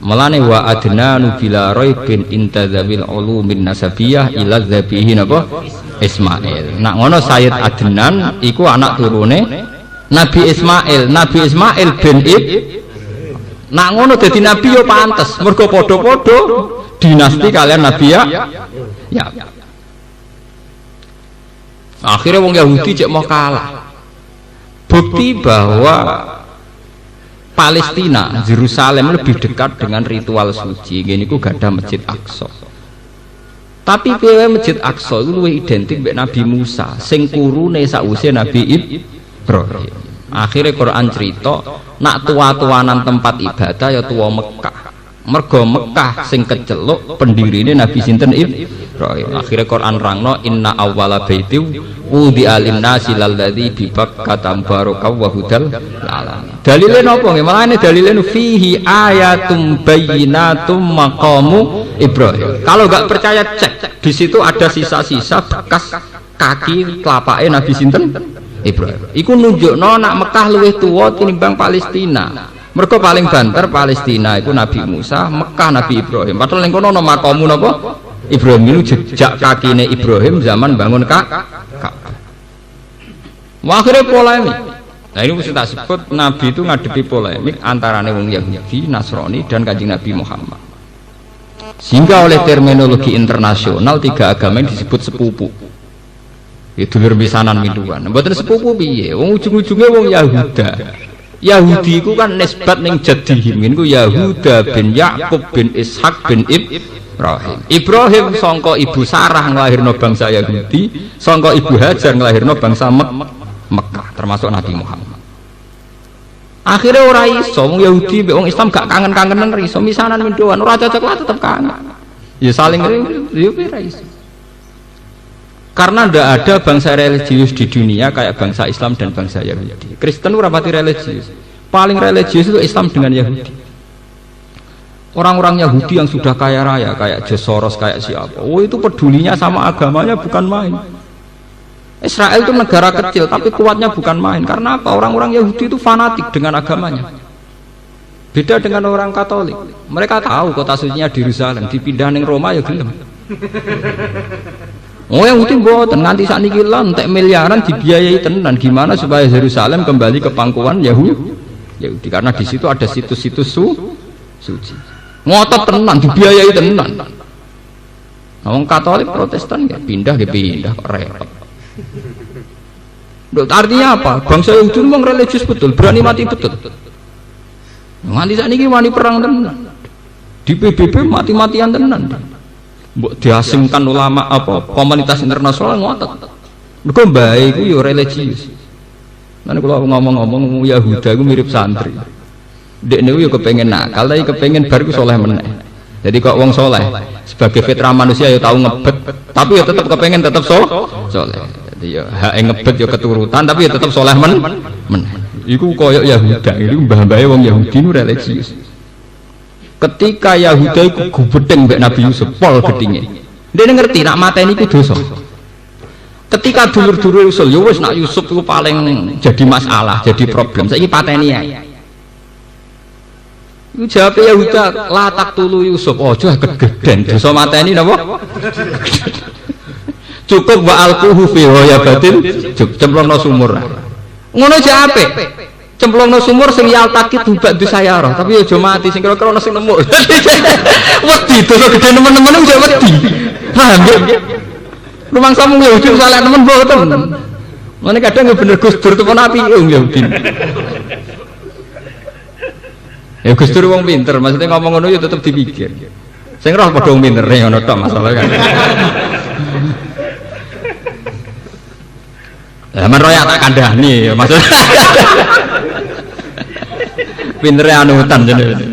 Mulane wa adnanu bila raibin intadzawil ulumin nasabiyah ila dzabihi napa Ismail. Nak ngono Sayyid Adnan iku anak turune Nabi Ismail. Nabi Ismail bin nak ngono dadi nabi yo pantes mergo padha-padha dinasti kalian Nabi ya. Akhirnya wong Yahudi cek mau kalah. Bukti bahwa Palestina, Yerusalem lebih dekat dengan ritual suci. Gini ku gak ada Masjid Aqsa. Tapi piye Masjid Aqsa itu luwih identik mbek Nabi Musa, sing kurune sakwise Nabi Ibrahim. Akhirnya Quran cerita, nak tua-tuanan tempat ibadah ya tua Mekah. Mergo Mekah sing keceluk pendirine Nabi sinten Ibrahim. Akhirnya Quran rangno inna awwala baiti wudi alinnasi lalladzi bi Bakkah mubaraka wa hudal alamin. Dalile napa nggih? Malane dalile fihi ayatum bayyinatum maqamu Ibrahim. Kalau enggak percaya cek, di situ ada sisa-sisa bekas kaki telapake Nabi sinten Ibrahim. Iku nunjukno nak Mekah luwih tuwa tinimbang Palestina. Mereka paling banter Palestina itu Nabi Musa, Mekah Nabi Ibrahim. Padahal ning kono ana makamu napa? Ibrahim itu jejak kakine Ibrahim zaman bangun Ka'bah. Akhirnya polemik. Nah ini mesti tak sebut Nabi itu ngadepi polemik antara wong Yahudi, Nasrani dan Kanjeng Nabi Muhammad. Sehingga oleh terminologi internasional tiga agama yang disebut sepupu. Itu berbisanan minuan. Mboten sepupu piye? Wong ujung-ujunge wong Yahuda. Yahudi itu kan nisbat ning jadihim niku Yahuda bin Yakub bin Ishak bin Ibrahim. Ibrahim sangka ibu Sarah nglahirno bangsa Yahudi, sangka ibu Hajar nglahirno bangsa Mekah termasuk Nabi Muhammad. Akhirnya ora iso wong Yahudi mbek wong Islam gak kangen-kangenan iso misanan mendoan ora cocok lah tetep kangen. Ya saling yo ora iso. Karena tidak ada bangsa religius di dunia kayak bangsa Islam dan bangsa Yahudi. Kristen itu rapati religius. Paling religius itu Islam dengan Yahudi. Orang-orang Yahudi yang sudah kaya raya kayak Soros, kayak siapa, oh itu pedulinya sama agamanya bukan main. Israel itu negara kecil tapi kuatnya bukan main. Karena apa? Orang-orang Yahudi itu fanatik dengan agamanya. Beda dengan orang Katolik. Mereka tahu kota sucinya di Yerusalem, dipindah ning Roma ya gelem. Oh yang uti mboten nganti sakniki entek miliaran dibiayai tenan gimana supaya Yerusalem kembali ke pangkuan Yahudi karena di situ ada situs-situs suci. Ngotot tenan dibiayai tenan. Wong Katolik Protestan nggak pindah kok repot. Artinya apa? Bangsa Yahudi memang religius betul, berani mati betul. Nganti sakniki wani perang tenan. Di PBB mati-matian tenan. Mbok diasingkan ulama apa komunitas internasional ngotot. Mergo mbae iku ya religius. Lan kula ngomong-ngomong Yahuda iku mirip santri. Dekne yo kepengin nakal, tapi kepengin bar ku saleh meneh. Jadi kok wong saleh sebagai fitrah manusia ya tahu ngebet, tapi ya tetap kepengin tetap saleh. Jadi ya hak ngebet ya keturutan, tapi ya tetap saleh meneh. Iku koyok Yahuda, itu mbah-mbahe wong Yahudi nu religius. Ketika Yahuda iku gubedeng mbek Nabi Yusuf, pol gedinge. Dene ngerti nak mateni iku dosa. Ketika dulur-dulur usul, ya wis nak Yusuf iku paling jadi masalah, jadi problem. Saiki pateni ae. Iku jawab Yahuda, la taqtulu Yusuf, aja kegeden dosa mateni napa? Cukup wa alquhu fi ghayabatin, cemplungno sumur. Ngono aja apik. Cemplungno sumur sing yaltakit hubak di sayara, tapi aja mati sing kira-kira ana sing nemu. Wedi dosa gede nemen-nemen aja wedi. Paham ya? Rumangsa mung Yahudi saleh nemen mboten. Mane kadang bener Gus Dur temen api wong Yahudi. Ya Gus Dur wong pinter, maksudnya ngomong ngono ya tetep dipikir. Sing roh padha wong pinter ngono tok masalah kan. Zaman royak tak kandhani maksud. Pintere anutan jenenge.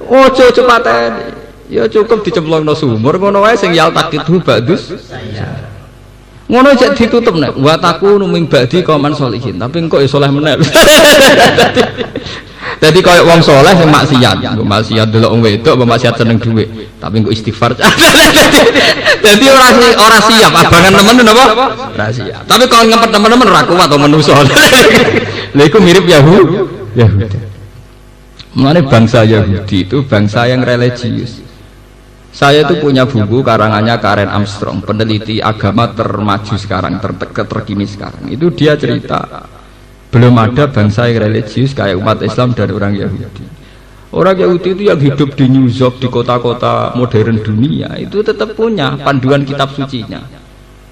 Ojo cepatene. Ya cukup dicemplungno sumur ngono wae sing yaltaqitu ba'dus. Ngono aja ditutup nek wa takunu ming ba'di qauman sholihin, tapi engko ya saleh meneh. Jadi kaya wong saleh sing maksiat, engko maksiat delok wong wedok, maksiat seneng dhuwit, tapi engko istighfar. Jadi ora siap abangan nemen napa? Ora siap. Tapi kalau ngempet teman-teman ora kuat to manusa. Lha iku mirip Yahudi. Mengenai bangsa Yahudi itu bangsa yang religius. Saya itu punya buku karangannya Karen Armstrong, peneliti agama termaju sekarang, terkini sekarang. Itu dia cerita belum ada bangsa yang religius kayak umat Islam dan orang Yahudi. Orang Yahudi itu yang hidup di New York, di kota-kota modern dunia, itu tetap punya panduan kitab sucinya.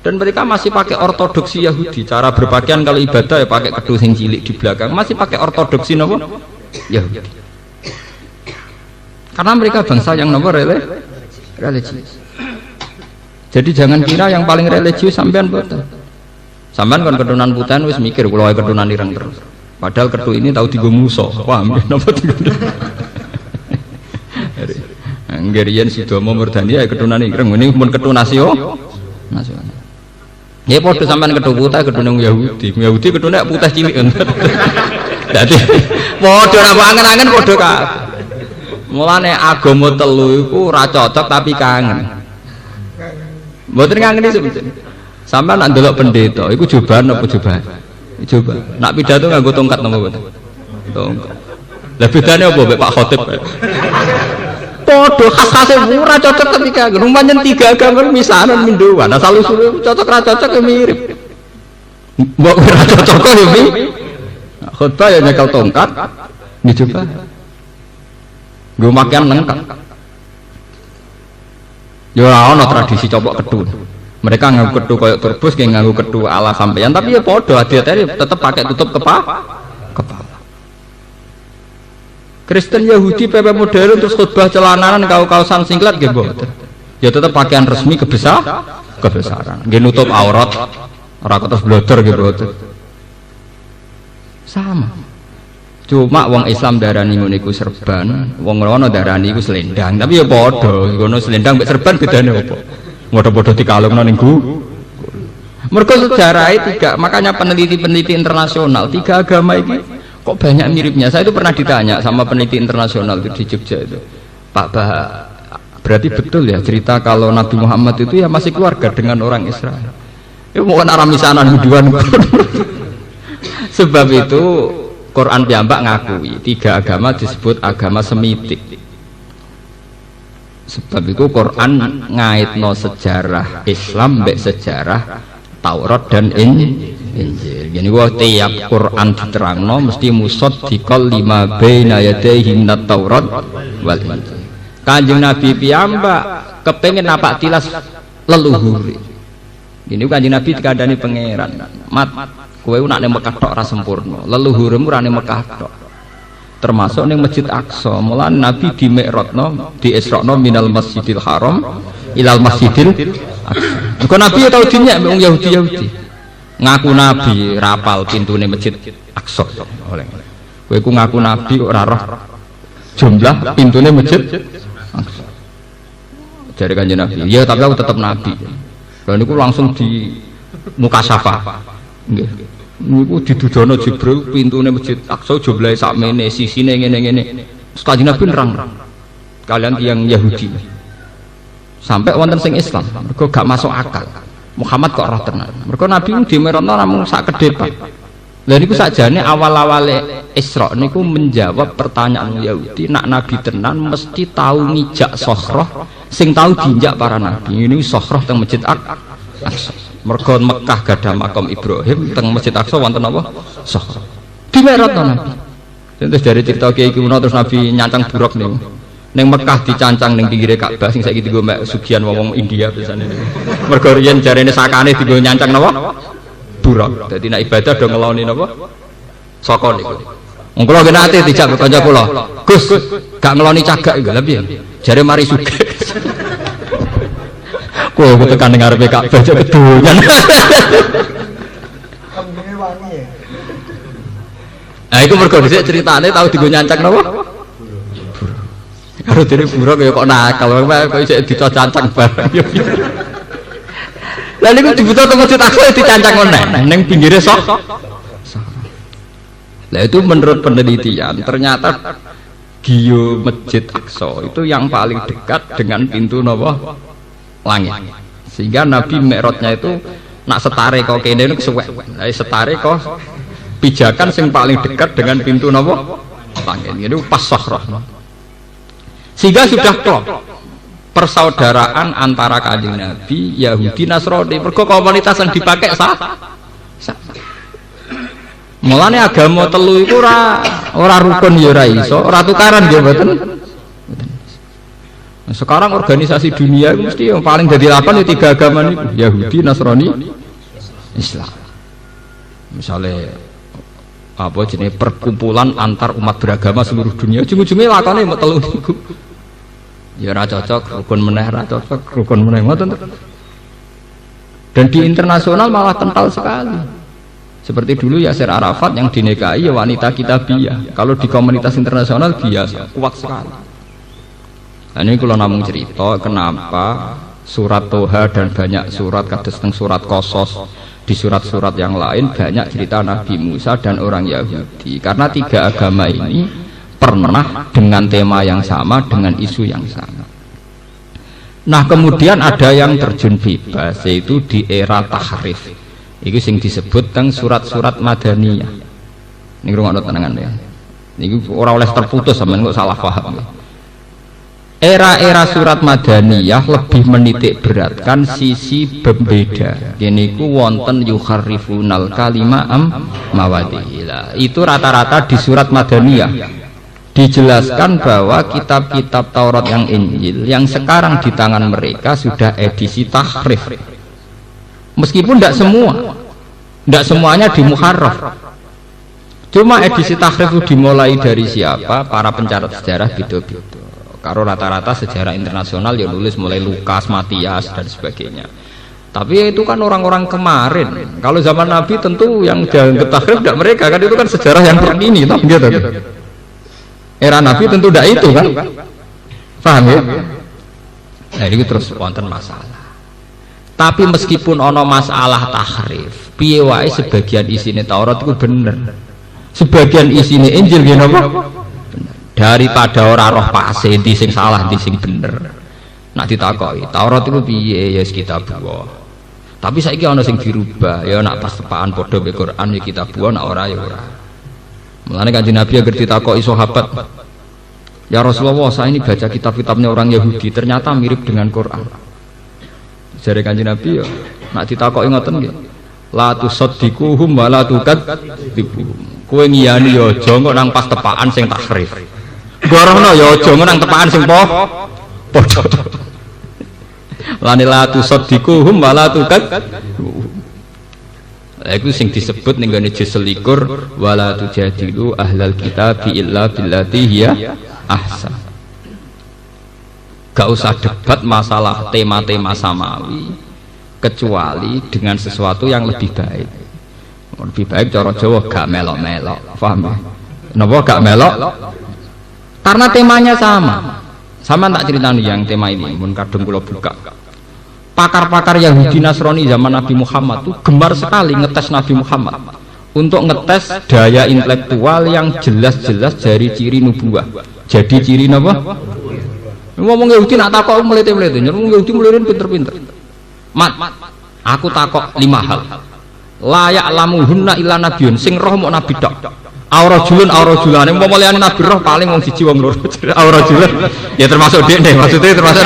Dan mereka masih pakai ortodoksi Yahudi. Cara berpakaian kalau ibadah ya pakai kedus yang cilik di belakang, masih pakai ortodoksi nopo Yahudi. Karena mereka bangsa yang nopo religius. Jadi jangan kira yang paling religius sampean betul. Sampean kan keturunan putan wis mikir kula wae keturunan ireng terus. Padahal ketu ini tahu digo musuh. Paham ya napa digo. Anggerian Sidomo Murdani ya keturunan ireng ini mun ketu nasional. Ya padha sampean ketu putan keturunan Yahudi. Yahudi keturunan putih cilik. Dadi padha ora angen-angen padha kabeh. Mulane agama telu iku ora cocok tapi kangen. Mboten ngangeni sebetulnya. Sampai nak ndelok pendeta, iku jubahan apa jubahan? Coba. Nak pidato nganggo tongkat napa mboten? Tongkat. Lah bedane apa Pak Khotib? Padha khas-khase ora cocok tapi kangen. Rumahan tiga agama misanan minduan. Asal usul cocok ra cocok ya mirip. Mbok ora cocok kok ya mirip. Khotbah ya nyekel tongkat. Dicoba. Gue makan lengkap. Ya ana tradisi copok kedu. Mereka nganggo kedu koyo turbus, kayak nganggo kedu ala sampeyan, tapi ya podo hati-hati tetap pakai tutup kepala. Kristen Yahudi PP modern terus khutbah celananan kaos-kaosan singlet nggih mboten. Ya tetap pakaian resmi kebesaran. Nggih nutup aurat, ora ketos blodor nggih mboten. Sama. Cuma wong Islam darani ngono iku serban, wong ngono darani iku selendang. Tapi ya padha, ngono selendang mek serban bedane opo? Padha-padha dikalungno ning mergo sejarahe tiga, makanya peneliti-peneliti internasional tiga agama ini kok banyak miripnya. Saya itu pernah ditanya sama peneliti internasional itu di Jogja itu, Pak Bah, berarti betul ya cerita kalau Nabi Muhammad itu ya masih keluarga dengan orang Israel? Ya bukan arah misanan huduan. Sebab itu Quran piyambak ngakui tiga agama disebut agama semitik. Sebab itu Quran ngaitno sejarah Islam mbek sejarah Taurat dan Injil. Jadi tiap Quran diterangno mesti musaddiqal lima baina yadayhi minat Taurat wal Injil. Kanjeng Nabi piyambak kepengin napak tilas leluhur. Ini Kanjeng Nabi dikandani pangeran. Mat kowe nak ning Mekah tok ora sempurna, leluhurmu ora ning Mekah tok. termasuk ning Masjid Aqsa. Mulane Nabi di Mi'rajno, di Isra'no minal Masjidil Haram ilal Masjidil Aqsa. Kok Nabi tau dinyek wong Yahudi. Ngaku Nabi rapal pintune Masjid Aqsa. Oleh. Kowe iku ngaku Nabi kok ora roh jumlah pintune Masjid Aqsa. Jare Kanjeng Nabi, "Ya, tapi aku tetap Nabi." Lah niku langsung di mukasyafah. Nggih. Niku didudono Jibril pintune Masjid Aqsa jumlahe sakmene, sisine ngene-ngene. Terus Kanjeng Nabi nerang kalian tiyang Yahudi. Sampai wonten sing Islam, mergo gak masuk akal. Muhammad kok roh tenan. Mergo Nabi di Mi'rajno namung sak kedepan. Lah niku sakjane awal-awale Isra niku menjawab pertanyaan Yahudi, nak Nabi tenan mesti tahu ngijak Sokhroh sing tahu diinjak para nabi. Ini Sokhroh teng Masjid Aqsa. Mergo Mekah gadah makam Ibrahim, teng Masjid Aqsa wonten apa? Sokhroh. Di Mi'rajno Nabi. Terus dari cerita Kiai kuno terus Nabi nyancang buruk niku. Ning Mekah dicancang ning pinggire Ka'bah sing saiki dienggo mek sugihan wong India biasane. Mergo riyen jarene sakane dienggo nyancang napa? Buruk. Dadi nek ibadah do ngeloni napa? Saka niku. Wong kula nggih nate dijak kanca kula. Gus, gak ngeloni cagak iki lha piye? Jare mari sugih. Kowe tekan ning ngarepe Ka'bah jek kedonyan. Kambine wangi ya. Nah iku mergo dhisik critane tau dienggo nyancang napa? Karo dene buruk ya kok nakal, kok isih dicancang bareng ya. Lah niku dibutuh teng Masjid Aqsa dicancang meneh ning pinggire sok. Lah itu menurut penelitian ternyata Gio Masjid Aqsa itu yang paling dekat dengan pintu napa langit. Sehingga Nabi Mi'rajnya itu nak setare kok kene niku suwek. Lah setare kok pijakan sing paling dekat dengan pintu napa langit. Itu pas Sokhroh. Sehingga sudah klop persaudaraan antara Kanjeng Nabi, Yahudi, Nasrani. Mergo komunitas yang dipakai sah. Mulane agama telu iku ora rukun ya ora iso, ora tukaran ya mboten. Sekarang organisasi dunia itu mesti yang paling jadi 8 ya 3 agama niku, Yahudi, Nasrani, Islam. Misalnya apa jenis perkumpulan antar umat beragama seluruh dunia, ujung-ujungnya lakone mau telu niku. Ya ora cocok, rukun meneh ora cocok, rukun meneh ngoten. Dan di internasional malah kental sekali. Seperti dulu Yasir Arafat yang dinikahi ya wanita kitabiyah. Kalau di komunitas internasional biasa, kuat sekali. Nah ini kalau namung cerita kenapa surat Toha dan banyak surat kados teng surat Qasas, di surat-surat yang lain banyak cerita Nabi Musa dan orang Yahudi. Karena 3 agama ini pernah dengan tema yang sama, dengan isu yang sama. Nah kemudian ada yang terjun bebas, yaitu di era tahrif. Itu sing disebut teng surat-surat Madaniyah. Ini rungokno tenangan ya. Ini orang oleh terputus sampean kok salah paham. Era-era surat Madaniyah lebih menitik beratkan sisi pembeda. Ini ku wonten yukharrifunal kalima mawadihila. Itu rata-rata di surat Madaniyah. Dijelaskan bahwa kitab-kitab Taurat yang Injil yang sekarang di tangan mereka sudah edisi tahrif. Meskipun tidak semuanya dimuharraf. Cuma edisi tahrif itu dimulai dari siapa? Para pencatat sejarah gitu-gitu. Karena rata-rata sejarah internasional ya nulis mulai Lukas, Matias dan sebagainya. Tapi itu kan orang-orang kemarin. Kalau zaman Nabi tentu yang dianggap tahrif tidak mereka kan, itu kan sejarah yang terkini, tak gitu. Era Nabi tentu tidak itu kan, paham ya? Nah ini terus wonten masalah. Tapi meskipun ono masalah tahrif, piye wae sebagian isine Taurat itu bener, sebagian isine Injil gini apa? Daripada ora roh pase di sing salah di sing bener. Nak ditakoki Taurat itu piye ya kita buah. Tapi saiki ono sing dirubah, ya nak pas tepaan padha mek Quran ya kita buah, nak ora ya ora. Mulane Kanjeng Nabi agar ditakoki sahabat, ya Rasulullah, saya ini baca kitab-kitabnya orang Yahudi, ternyata mirip dengan Quran. Jare Kanjeng Nabi ya, nak ditakoki ngoten nggih. La tusaddiquhum wa la tukadzibuhum. Kowe ngiyani ya aja kok nang pas tepaan sing tahrif. Gorono ya aja nang tepaan sing padha. Lan la tusaddiquhum wa la tukadzibuhum. Iku sing disebut ning gone juz 21 wala tujadilu ahlal kitab illa billati hiya ahsan. Gak usah debat masalah tema-tema samawi kecuali dengan sesuatu yang lebih baik. Lebih baik cara Jawa gak melok-melok, paham ya? Napa gak melok? Karena temanya sama. Sama tak ceritani yang tema ini, mun kadung kula buka. Pakar-pakar Yahudi Nasrani zaman Nabi Muhammad itu gemar sekali ngetes Nabi Muhammad untuk ngetes daya intelektual yang jelas-jelas dari ciri nubuah. Jadi ciri napa? Ngomong Yahudi nak takok melete-melete, ngomong Yahudi mulirin pinter-pinter. Mat, aku takok 5 hal. La ya'lamuhunna illa nabiyyun, sing roh mok nabi tok. Aurajulun aurajulane umpama liyane nabi roh paling wong siji wong loro. Aurajulun ya termasuk dekne, maksudnya termasuk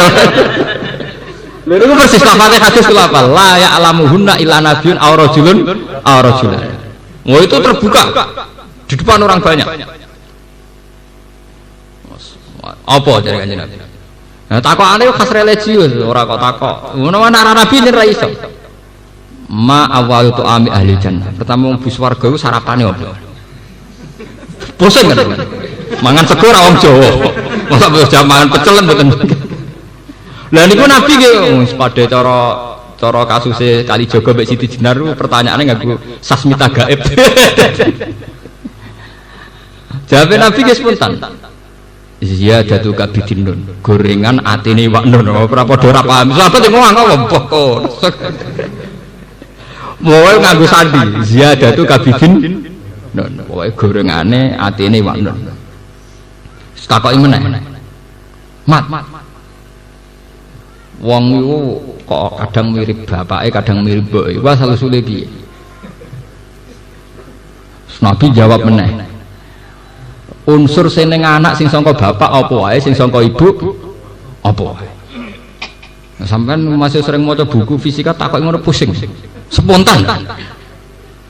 lha niku persis lafate hadis kula apa? La ya'lamuhunna illa nabiyyun aurajulun aurajulane. Oh itu terbuka di depan orang banyak. Apa jare Kanjeng Nabi? Nah takokane khas religius, ora kok takok. Ngono ana nabi yen ra iso. Ma awalu tu ami ahli jannah. Pertama wong bus warga iku sarapane opo? Pusing kan? Mangan sego ra wong Jawa. Masa bisa mangan pecel mboten. Lah niku nabi nggih wis padha cara kasuse Kalijaga mbek Siti Jenar pertanyaane nganggo sasmita gaib. Jawabe nabi nggih spontan. Iya jatuh kabidin nun gorengan atine wak nun ora padha ora paham sahabat ngomong apa kok mau nganggo sandi ziyadatu kabidin nun pokoke gorengane atine wak nun takoki meneh mat wong iku kok kadang mirip bapake kadang mirip mboke wah asal-usule piye Nabi jawab meneh unsur sing ning anak sing sangka bapak apa wae sing sangka ibu apa wae. Nah, sampean masih sering maca buku fisika takok ngono pusing. Spontan.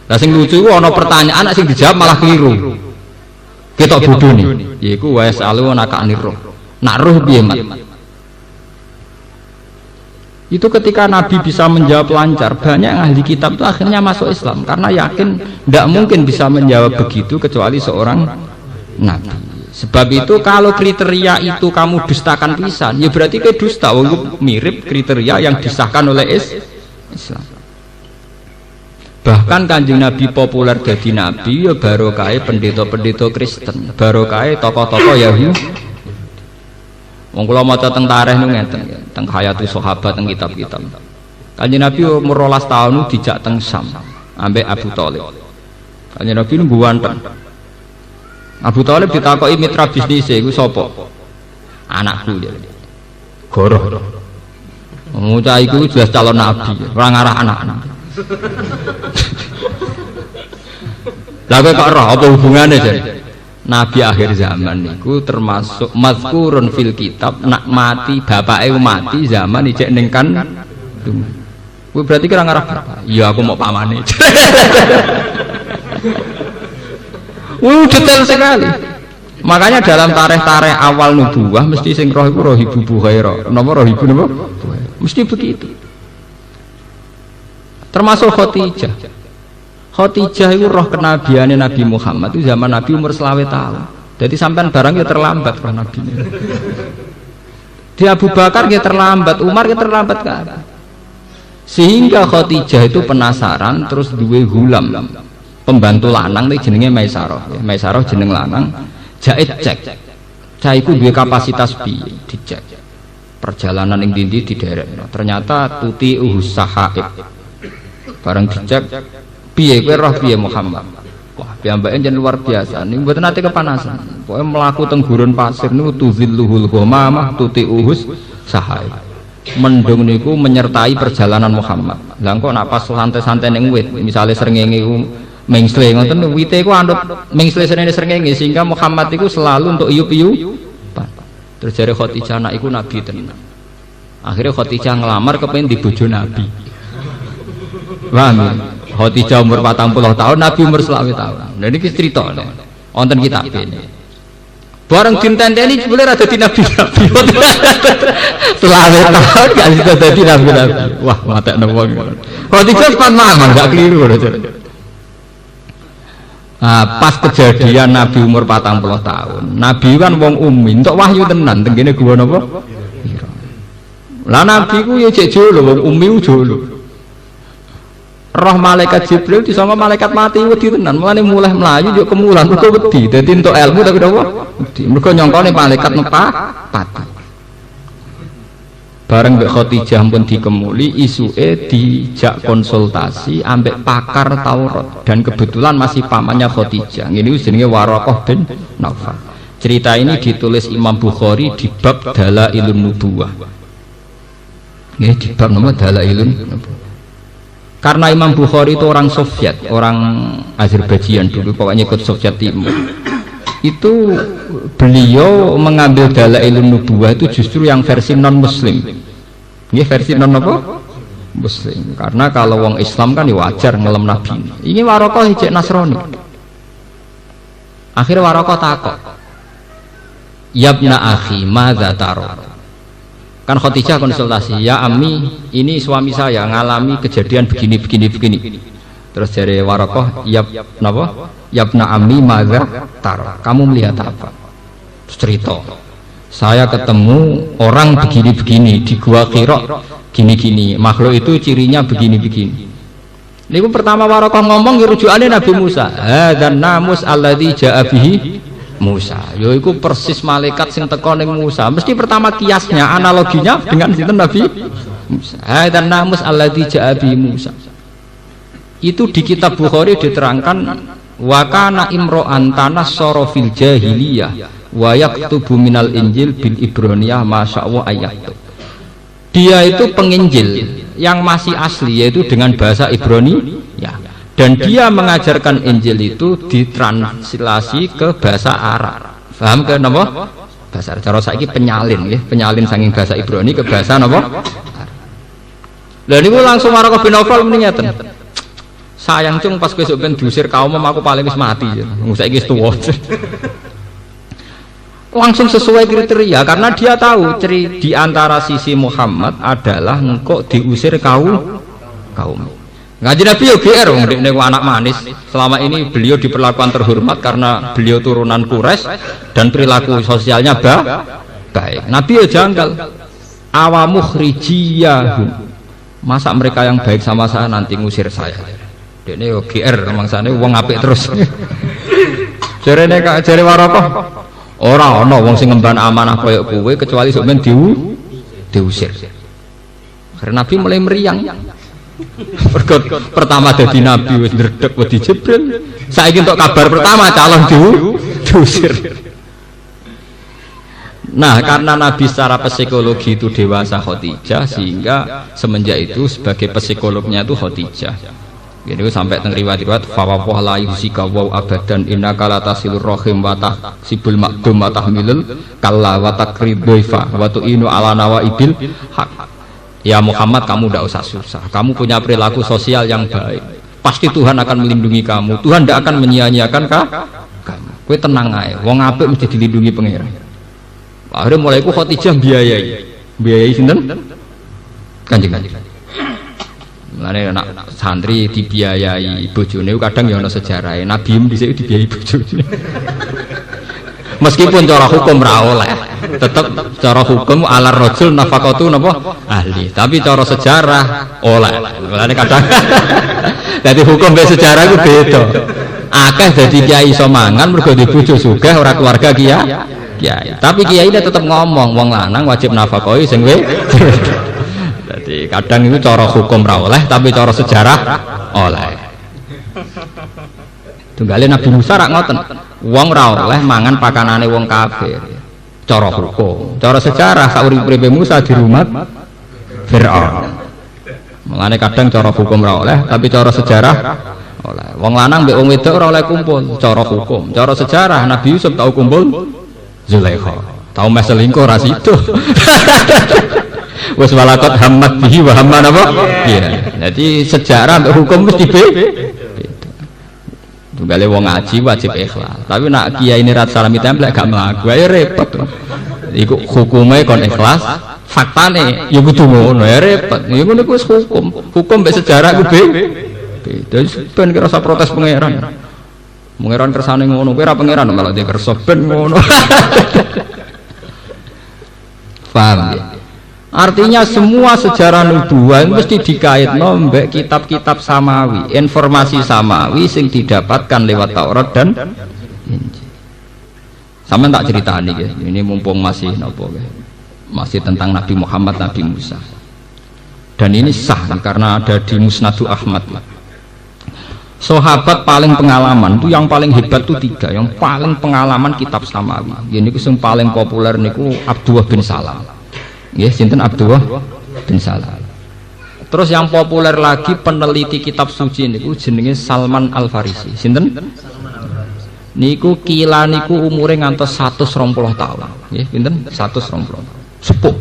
Lah sing lucu iku ana pertanyaan sing dijawab malah keliru. Ketok bodhone. Yaiku wae salu nakane roh. Nak roh piye, Mat? Itu ketika Nabi bisa menjawab lancar, banyak ahli kitab itu akhirnya masuk Islam karena yakin tidak mungkin bisa menjawab begitu kecuali seorang Nabi. Sebab itu kalau kriteria itu kamu dustakan pisan, ya berarti ke dusta. Wong mirip kriteria yang disahkan oleh Islam. Bahkan Kanjeng Nabi populer jadi Nabi ya barokah pendeta-pendeta Kristen, barokah tokoh-tokoh Yahudi. Wong kula maca teng tarikh niku ngeten, teng Hayatus Sahabat teng kitab-kitab. Kanjeng Nabi umur 12 tahun dijak teng Sam ambek Abu Thalib. Kanjeng Nabi niku ganteng. Abu Thalib ditakoki mitra bisnis iku sapa? Anakku ya. Goroh. Ngucap iku jelas calon nabi, ora ngarah anak-anak. Lah kok roh apa hubungane jan? Nabi akhir zaman niku termasuk mazkurun fil kitab nak mati bapake mati zaman ijek ning kan. Kuwi berarti kira ngarah bapak. Iya aku mau pamane. Detail sekali. Makanya dalam tarikh-tarikh awal nubuwah mesti sing roh iku roh ibu Bukhairah. Napa roh ibu napa? Mesti begitu. Termasuk Khadijah. Khadijah itu roh kenabiane Nabi Muhammad itu zaman Nabi umur 20 tahun. Jadi sampean barang ya terlambat roh Nabi. Di Abu Bakar ya terlambat, Umar ya terlambat kan. Sehingga Khadijah itu penasaran terus duwe gulam. Pembantu lanang nih jenenge Maisarah. Maisarah jeneng lanang. Jahit cek. Cah iku duwe kapasitas piye? Dicek. Perjalanan ing ndi diderek. Ternyata tuti sahaib. Bareng dicek piye kowe roh piye Muhammad. Wah, piyambake jen luar biasa. Niku mboten nate kepanasan. Pokoke mlaku teng gurun pasir niku tuzilluhul ghamamah tuti sahaib. Mendung niku menyertai perjalanan Muhammad. Lah kok nak pas santai-santai ning wit, misale srengenge iku mengsle ngoten wite iku anut mengsle srengenge sehingga Muhammad iku selalu untuk iup-iup. Terus jare Khadijah anak iku nabi tenan. Akhirnya Khadijah ngelamar kepengin di bojo nabi. Paham ya? Khadijah umur 40 tahun, Nabi umur 20 tahun. Nah niki crita wonten kitab ini. Bareng dintenteni jebule ra dadi nabi-nabi. Selawe tahun gak bisa dadi nabi-nabi. Wah, matekno wong. Khadijah sempat mangan gak keliru lho. Pas kejadian Nabi umur 40 tahun. Nabi kan wong ummi, entuk wahyu tenan teng kene gua napa? Lah Nabi ku yo cek jolo wong ummi jolo. Roh malaikat Jibril disangka malaikat mati wedi tenan, mulane mulai mlayu yo kemulan mergo wedi. Dadi entuk ilmu tapi napa? Wedi. Mergo nyangkane malaikat pati. Bareng mbek Khadijah pun dikemuli, isuke dijak konsultasi ambek pakar Taurat dan kebetulan masih pamannya Khadijah. Ini jenenge Waraqah bin Naufal. Cerita ini ditulis Imam Bukhari di bab Dalailun Nubuwah. Ini di bab nama Dalailun Nubuwah. Karena Imam Bukhari itu orang Soviet, orang Azerbaijan dulu, pokoknya ikut Soviet Timur. Itu beliau mengambil Dalailun Nubuwah itu justru yang versi non Muslim. Ini versi non apa? Muslim. Karena kalau wong Islam kan wajar ngelem Nabi. Ini Waraqah hijek Nasrani. Akhirnya Waraqah takok, Yabna akhi madza taro? Kan Khadijah konsultasi, ya Ami, ini suami saya ngalami kejadian begini. Terus dari Waraqah, Yabna Ami madza taro? Kamu melihat apa? Terus cerita, saya ketemu orang begini di gua Qira, gini, makhluk itu cirinya begini. Ini pertama Waraqah ngomong rujukannya Nabi Musa. Dan namus alladzi ja'a bihi Musa, yaitu persis malaikat sing teko ning Musa. Mesti pertama kiasnya, analoginya dengan sinten Nabi Musa. Dan namus alladzi ja'a bihi Musa. Itu di kitab Bukhari diterangkan wa kana imro'an tanassara fil jahiliyah wa yaktubu minal injil bil ibroniyah masyaallah ayaktub. Dia itu penginjil yang masih asli yaitu dengan bahasa Ibrani ya. Dan dia mengajarkan Injil itu ditranslasi ke bahasa Arab. Paham ke napa? Bahasa Arab. Cara saiki penyalin nggih, penyalin saking bahasa Ibrani ke bahasa napa? Lah niku langsung Waraqah bin Naufal muni ngeten. Sayang cung pas besok ben diusir kaum aku paling wis mati. Saiki wis tuwa. Langsung sesuai kriteria karena dia tahu di antara sisi Muhammad adalah engkau diusir kaum. Ngaji Nabi yo GR wong dekne anak manis. Selama ini beliau diperlakukan terhormat karena beliau turunan Quraisy dan perilaku sosialnya baik. Nabi yo janggal. Awamukhrijiyahum. Masa mereka yang baik sama saya nanti ngusir saya. Dekne yo GR mangsane wong apik terus. Jarene jare Waraqah ora ana wong sing ngemban amanah kaya kowe kecuali sok men diusir. Karena Nabi mulai meriang. Pertama dadi nabi wis ndredeg wedi Jibril. Saiki entuk kabar pertama calon diusir. Nah, karena Nabi secara psikologi itu dewasa Khadijah, sehingga semenjak itu sebagai psikolognya itu Khadijah. Jadi sampai teng riwayat-riwayat fawwah la yusika wa abadan innaka la tasilur rahim wa tahsibul maqdum wa tahmilul kalla wa takridaifa wa tu'inu ala nawaibil haq. Ya Muhammad, kamu tidak usah susah. Kamu punya perilaku sosial yang baik. Pasti Tuhan akan melindungi kamu. Tuhan tidak akan menyia-nyiakan kamu. Kowe tenang aja. Wong apik mesti dilindungi pangeran. Akhirnya mulai ku Khadijah biayai sinten? Kanjeng. Mulane anak santri dibiayai bojone kadang ya ana sejarah. Nabi dhisik dibiayai bojone. Meskipun cara hukum ra oleh, tetap cara hukum ala rajul nafaqatu napa ahli, tapi cara sejarah oleh. Mulane kadang dadi hukum be sejarah itu beda. Akeh dadi kiai iso mangan mergo di bojo sugih ora keluarga kiai. Tapi kiai tetap ngomong wong lanang wajib nafaqoi sing Jadi kadang itu cara hukum ra oleh, tapi cara sejarah oleh. Tunggale Nabi Musa rak ngoten. Wong ra oleh mangan pakanane wong kafir. Cara hukum, cara sejarah saurip-uripe Musa di rumah Firaun. Mulane kadang cara hukum ra oleh, tapi cara sejarah oleh. Wong lanang mbek wong wedok ora oleh kumpul, cara hukum. Cara sejarah Nabi Yusuf tahu kumpul Zulaikha. Tahu mes selingkuh ra sido. Wes walakot hamad bihi wa hamman apa? Iya. Jadi sejarah mbek hukum mesti beda. Tunggale wong ngaji wajib ikhlas. Tapi nak kiai ini rat salami templek gak mlaku ayo repot. Iku hukume kon ikhlas, faktane ya kudu ngono ya repot. Ya ngono kuwi hukum. Hukum mbek sejarah ku beda. Ben kira usah protes pangeran. Pangeran kersane ngono, kowe ora pangeran malah dia kersa ben ngono. Paham ya? Artinya semua sejarah nubuwah mesti dikaitno mbek kitab-kitab samawi, informasi samawi sing didapatkan lewat Taurat dan Injil. Sama tak ceritani ya, ini mumpung masih nopo ya, masih tentang Nabi Muhammad, Nabi Musa. Dan ini sah karena ada di Musnadu Ahmad. Sahabat paling pengalaman itu yang paling hebat itu 3, yang paling pengalaman kitab samawi. Ini yang paling populer niku Abdullah bin Salam. Ya, sinten Abdullah bin Salam. Terus yang populer lagi peneliti kitab suci niku jenenge Salman Al Farisi. Sinten? Niku kila niku umure ngantos 120 tahun. Nggih, pinten? 120. Sepuh.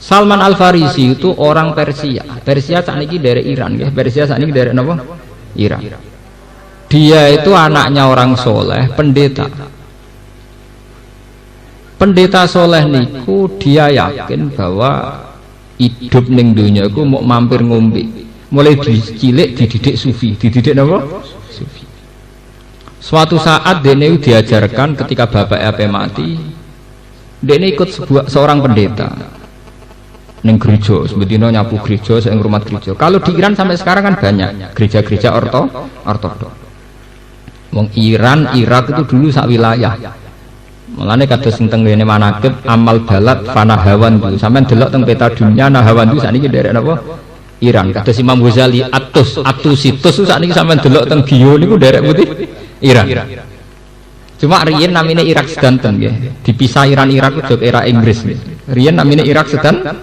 Salman Al Farisi itu orang Persia. Persia sakniki dari Iran, nggih. Persia sakniki dari napa? Iran. Dia itu anaknya orang soleh, pendeta. Pendeta soleh niku dia yakin bahwa hidup ning dunya iku mau mampir ngombe. Mulai cilik dididik sufi, dididik napa? Sufi. Suatu saat dene diajarkan ketika bapaknya mati, dene ikut seorang pendeta ning gereja, sebetulnya nyapu gereja, sing ngrumat gereja. Kalau di Iran sampai sekarang kan banyak gereja-gereja ortodok. Wong Iran, Irak itu dulu sak wilayah. Mulane kados sing teng ngene manaqib amal balad fanahawan itu. Sampeyan delok teng peta dunia Nahawan itu sakniki derek napa? Iran. Kados Imam Ghazali Atusitus sakniki sampeyan delok teng Gio niku derek putih Iran. Cuma riyen namine Irak sedanten nggih. Dipisah Iran Irak itu era Inggris nggih. Riyen namine Irak sedanten.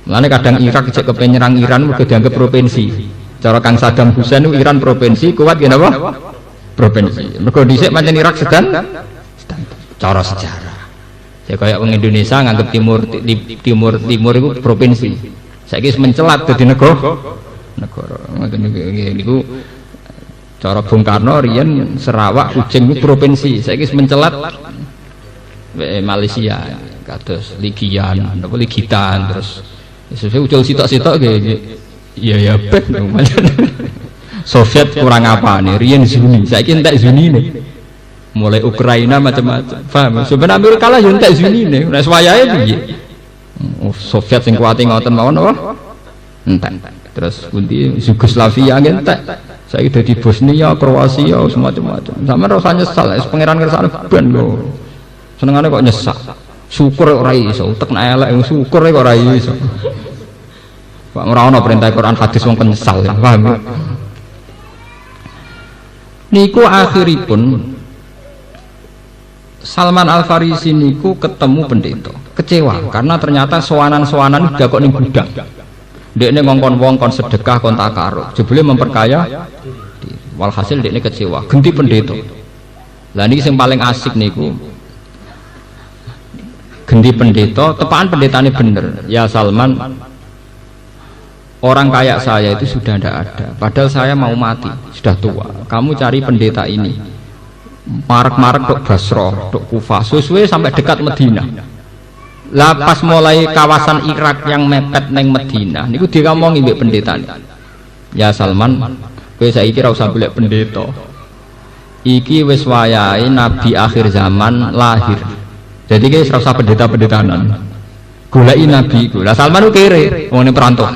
Mulane kadang Irak cek kepen nyerang Iran mergo dianggap provinsi. Cara Kang Saddam Hussein itu Iran provinsi, kuat nggih napa? Provinsi. Mergo dhisik pancen Irak sedanten. Cara sejarah. Ya kaya wong Indonesia nganggep timur itu provinsi. Saiki wis mencelat dadi negara. Ngoten niku cara Bung Karno riyen Sarawak Kucing itu provinsi. Saiki wis mencelat Malaysia. Kados Ligian, napa Ligitan terus sesuai ucul sitok-sitok nggih. Iya bet. Soviet kurang apa nih? Riyen Zuni, saiki entek Zuni nih. Mulai Ukraina macam-macam. Paham? Sebenarnya Amerika lah yo entek Zuni nih. Nek wayahe piye? Soviet sing kuwate ngoten mawon apa? Entek. Terus pundi Yugoslavia entek. Saiki dadi Bosnia, Kroasia semacam-macam. Sampeyan ora usah nyesal, pangeran kersane ben lho. Senengane kok nyesal. Syukur ora iso, utek nek elek syukur kok ora iso. Pak ora ana perintah Quran hadis wong penyesal, paham? Niku akhiripun Salman Al Farisi niku ketemu pendeta, kecewa karena ternyata sowanan-sowanan udah kok ning gudang. Dekne ngongkon wong kon sedekah kon takaruk, jebule memperkaya. Walhasil dekne kecewa, ganti pendeta. Lah niki sing paling asik niku ganti pendeta, tepaan pendetane bener. Ya Salman, orang kayak saya itu sudah tidak ada. Padahal saya mau mati, sudah tua. Kamu cari pendeta ini. Marak-marak dok Basro, dok Kufah, sesuai sampai dekat Medina. Lah pas mulai kawasan Irak yang mepet neng Medina, niku dia ngomong mbek pendeta ini. Ya Salman, kowe saiki ora usah golek pendeta. Iki wis wayahe nabi akhir zaman lahir. Jadi guys, rasa pendeta-pendetanan goleki nabi iku. Lah Salman ku kere wong perantauan.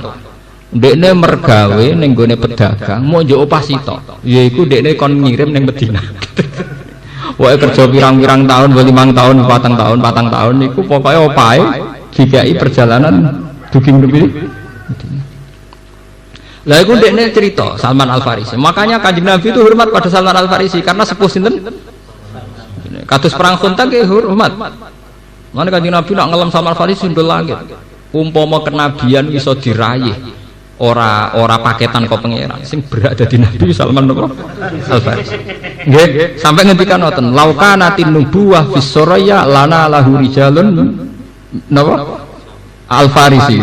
Dekne mergawe ning gone pedagang mau njuk opah sitok. Yaiku dekne kon ngirim ning Medina. Wae kerja pirang-pirang tahun, 5 tahun, 4 tahun niku pokoke opahe dikai perjalanan dugi nepi Medina. Lah iku dekne cerita Salman Al Farisi. Makanya Kanjeng Nabi itu hormat pada Salman Al Farisi karena sepuh sinten? Kados perang Khandaq ke hormat. Mana Kanjeng Nabi nak ngelam Salman Al Farisi ndol langit. Umpama kenabian iso diraih, ora paketan kok pangeran. Sing berak dadi Nabi Salman Al Farisi. Nggih, sampai ngendikan ngoten, laukanatin nubuwah fis soraya lana lahu rijalun napa? Al-Farisi.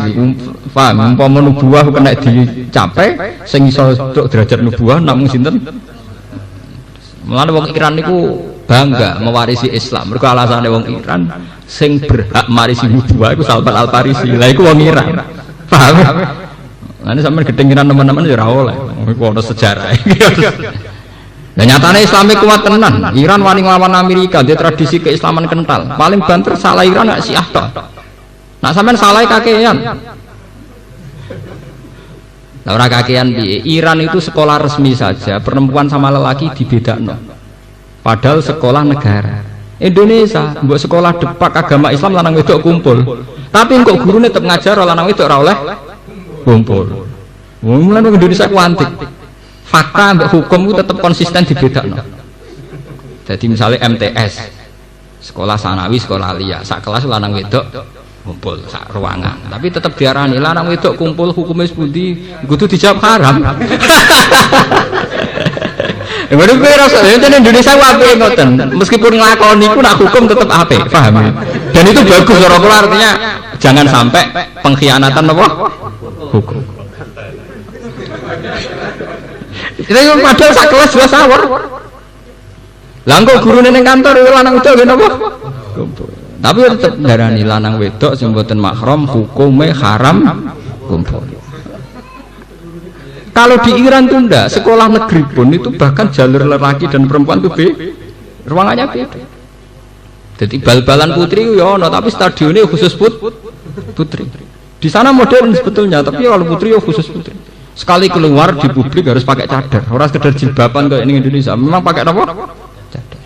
Paham, umpama nubuwah kena dicapai sing iso tok derajat nubuwah namung sinten? Mulane wong Iran niku bangga mewarisi Islam. Mergo alasane wong Iran sing berhak marisi nubuwah iku Salman Al-Farisi. Lah iku wong Iran. Paham? Lah nek sampean gedeng Iran teman-teman ya ora oleh. Iku ana sejarah. Lah nyatane Islam kuat tenan. Iran wani nglawan Amerika, dia tradisi keislaman kental. Paling banter salah Iran gak Syiah tok. Nak sampean salah kakean. Nah, orang kakean piye? Iran itu sekolah resmi saja, perempuan sama lelaki dibedakno. Padahal sekolah negara. Indonesia, mbok sekolah depak agama Islam lanang wedok kumpul. Tapi kok gurune tetep ngajar lanang wedok ora oleh kumpul. Mulane Indonesia ku antik. Fakta mbek hukum itu tetep konsisten dibedakno. Jadi misalnya MTS, sekolah sanawi, sekolah aliyah, sak kelas lanang wedok kumpul sak ruangan, tapi tetap diarani lanang wedok kumpul hukumnya sepundi kudu dijawab haram. Baru kowe rasa Indonesia wae ngoten, meskipun nglakoni iku nak hukum tetap apik, paham? Dan itu bagus cara kula, artinya jangan sampai pengkhianatan apa hukum. Itu padahal sak kelas jelas sawur. Lah kok gurune ning kantor lanang wedok napa? Kumpul. Tapi tetap darani lanang wedok sing mboten mahram hukumnya haram kumpul. Kalau di Iran tuh ndak, sekolah negeri pun itu bahkan jalur lelaki dan perempuan tuh ruangannya beda. Jadi bal-balan putri ya ono, tapi stadionnya khusus putri. Di sana modern sebetulnya, tapi kalau putri ya khusus putri. Sekali keluar di publik harus pakai cadar, orang sekedar jilbaban kayak ini Indonesia. Memang pakai apa? Cadar.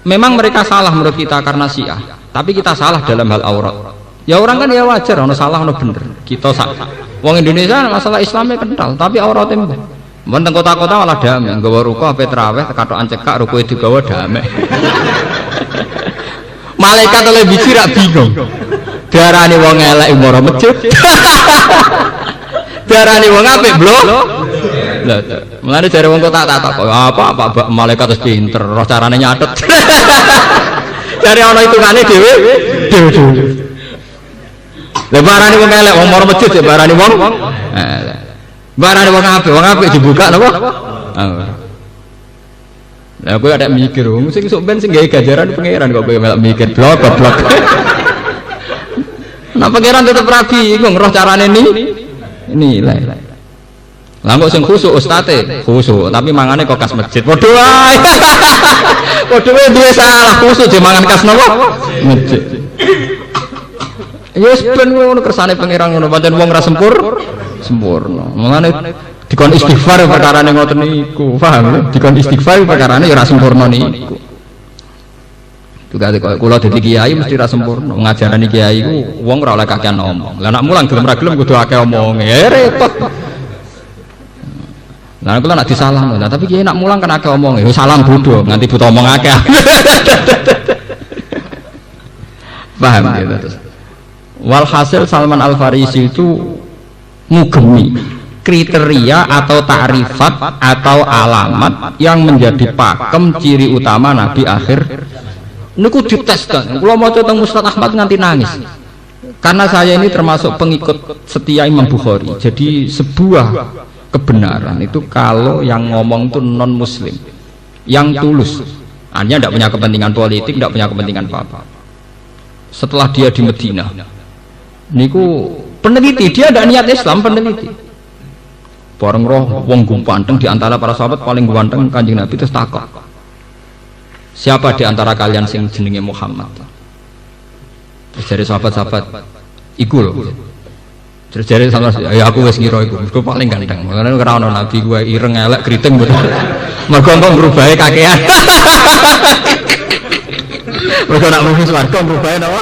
Memang mereka salah menurut kita karena Syiah. Tapi kita salah dalam hal aurat. Ya orang kan ya wajar, ono salah ono bener. Kita salah. Wong Indonesia masalah Islamnya kental, tapi auratnya mbah. Menteng kota-kota malah damai. Nggawa ruko ape traweh katokan cekak rukoe digawa damai. Malaikat oleh biji rak bingung. Darane wong elek umur masjid. Darane wong apik blok. Lah, mulane jare wong kok tak kok apa malaikat wis pinter, roh carane nyatet. Jare ana hitungane dhewe. Lah barane wong elek wong moro masjid ya barane wong. Barane wong apik dibuka napa? Lah kowe ada mikir wong sing sok ben sing gawe ganjaran pangeran kok kowe melok mikir blok. Nah pangeran tetep rabi iku roh carane nilai. Lah kok sing khusuk ustate khusuk tapi mangane kok kas masjid padha wae. Padha wae duwe salah khusuk dhe mangan kas napa? Masjid. Ya wis ben ngono kersane pangeran ngono pancen wong ra sempurna. Mangane dikon istighfar perkarane ngoten niku, paham? Dikon istighfar perkarane ya ora sempurna niku. Juga kula dadi kiai mesti ra sempurna. Ngajarani kiai ku wong ora oleh kakean ngomong. Lah nek mulang gelem ra gelem kudu akeh omonge. Repot. Lah kula nak disalahno. Lah tapi kiai nak mulang kan akeh omonge. Yo salam bodho nganti buta omong akeh. Paham gitu terus. Walhasil Salman Al-Farisi itu ngugemi kriteria atau takrifat atau alamat yang menjadi pakem ciri utama Nabi akhir. Niku dites kan. Kula maca teng Musnad Ahmad nganti nangis. Karena saya ini termasuk pengikut setia Imam Bukhari. Jadi sebuah kebenaran itu kalau yang ngomong itu non muslim, yang tulus, hanya tidak punya kepentingan politik, tidak punya kepentingan apa-apa. Setelah dia di Medina, niku peneliti, dia ada niat Islam, peneliti. Bareng roh wong gumpanteng di antara para sahabat paling ganteng Kanjeng Nabi terus takok. Siapa di antara kalian sing jenenge Muhammad? Terus dari sahabat-sahabat, iku loh. Terus dari sama ya aku wis ngira iku, iku paling ganteng. Makane ora ono nabi gue ireng elek kriting mboten. Mergo engko ngrubahe kakean. Mergo nak mlebu swarga ngrubahe napa?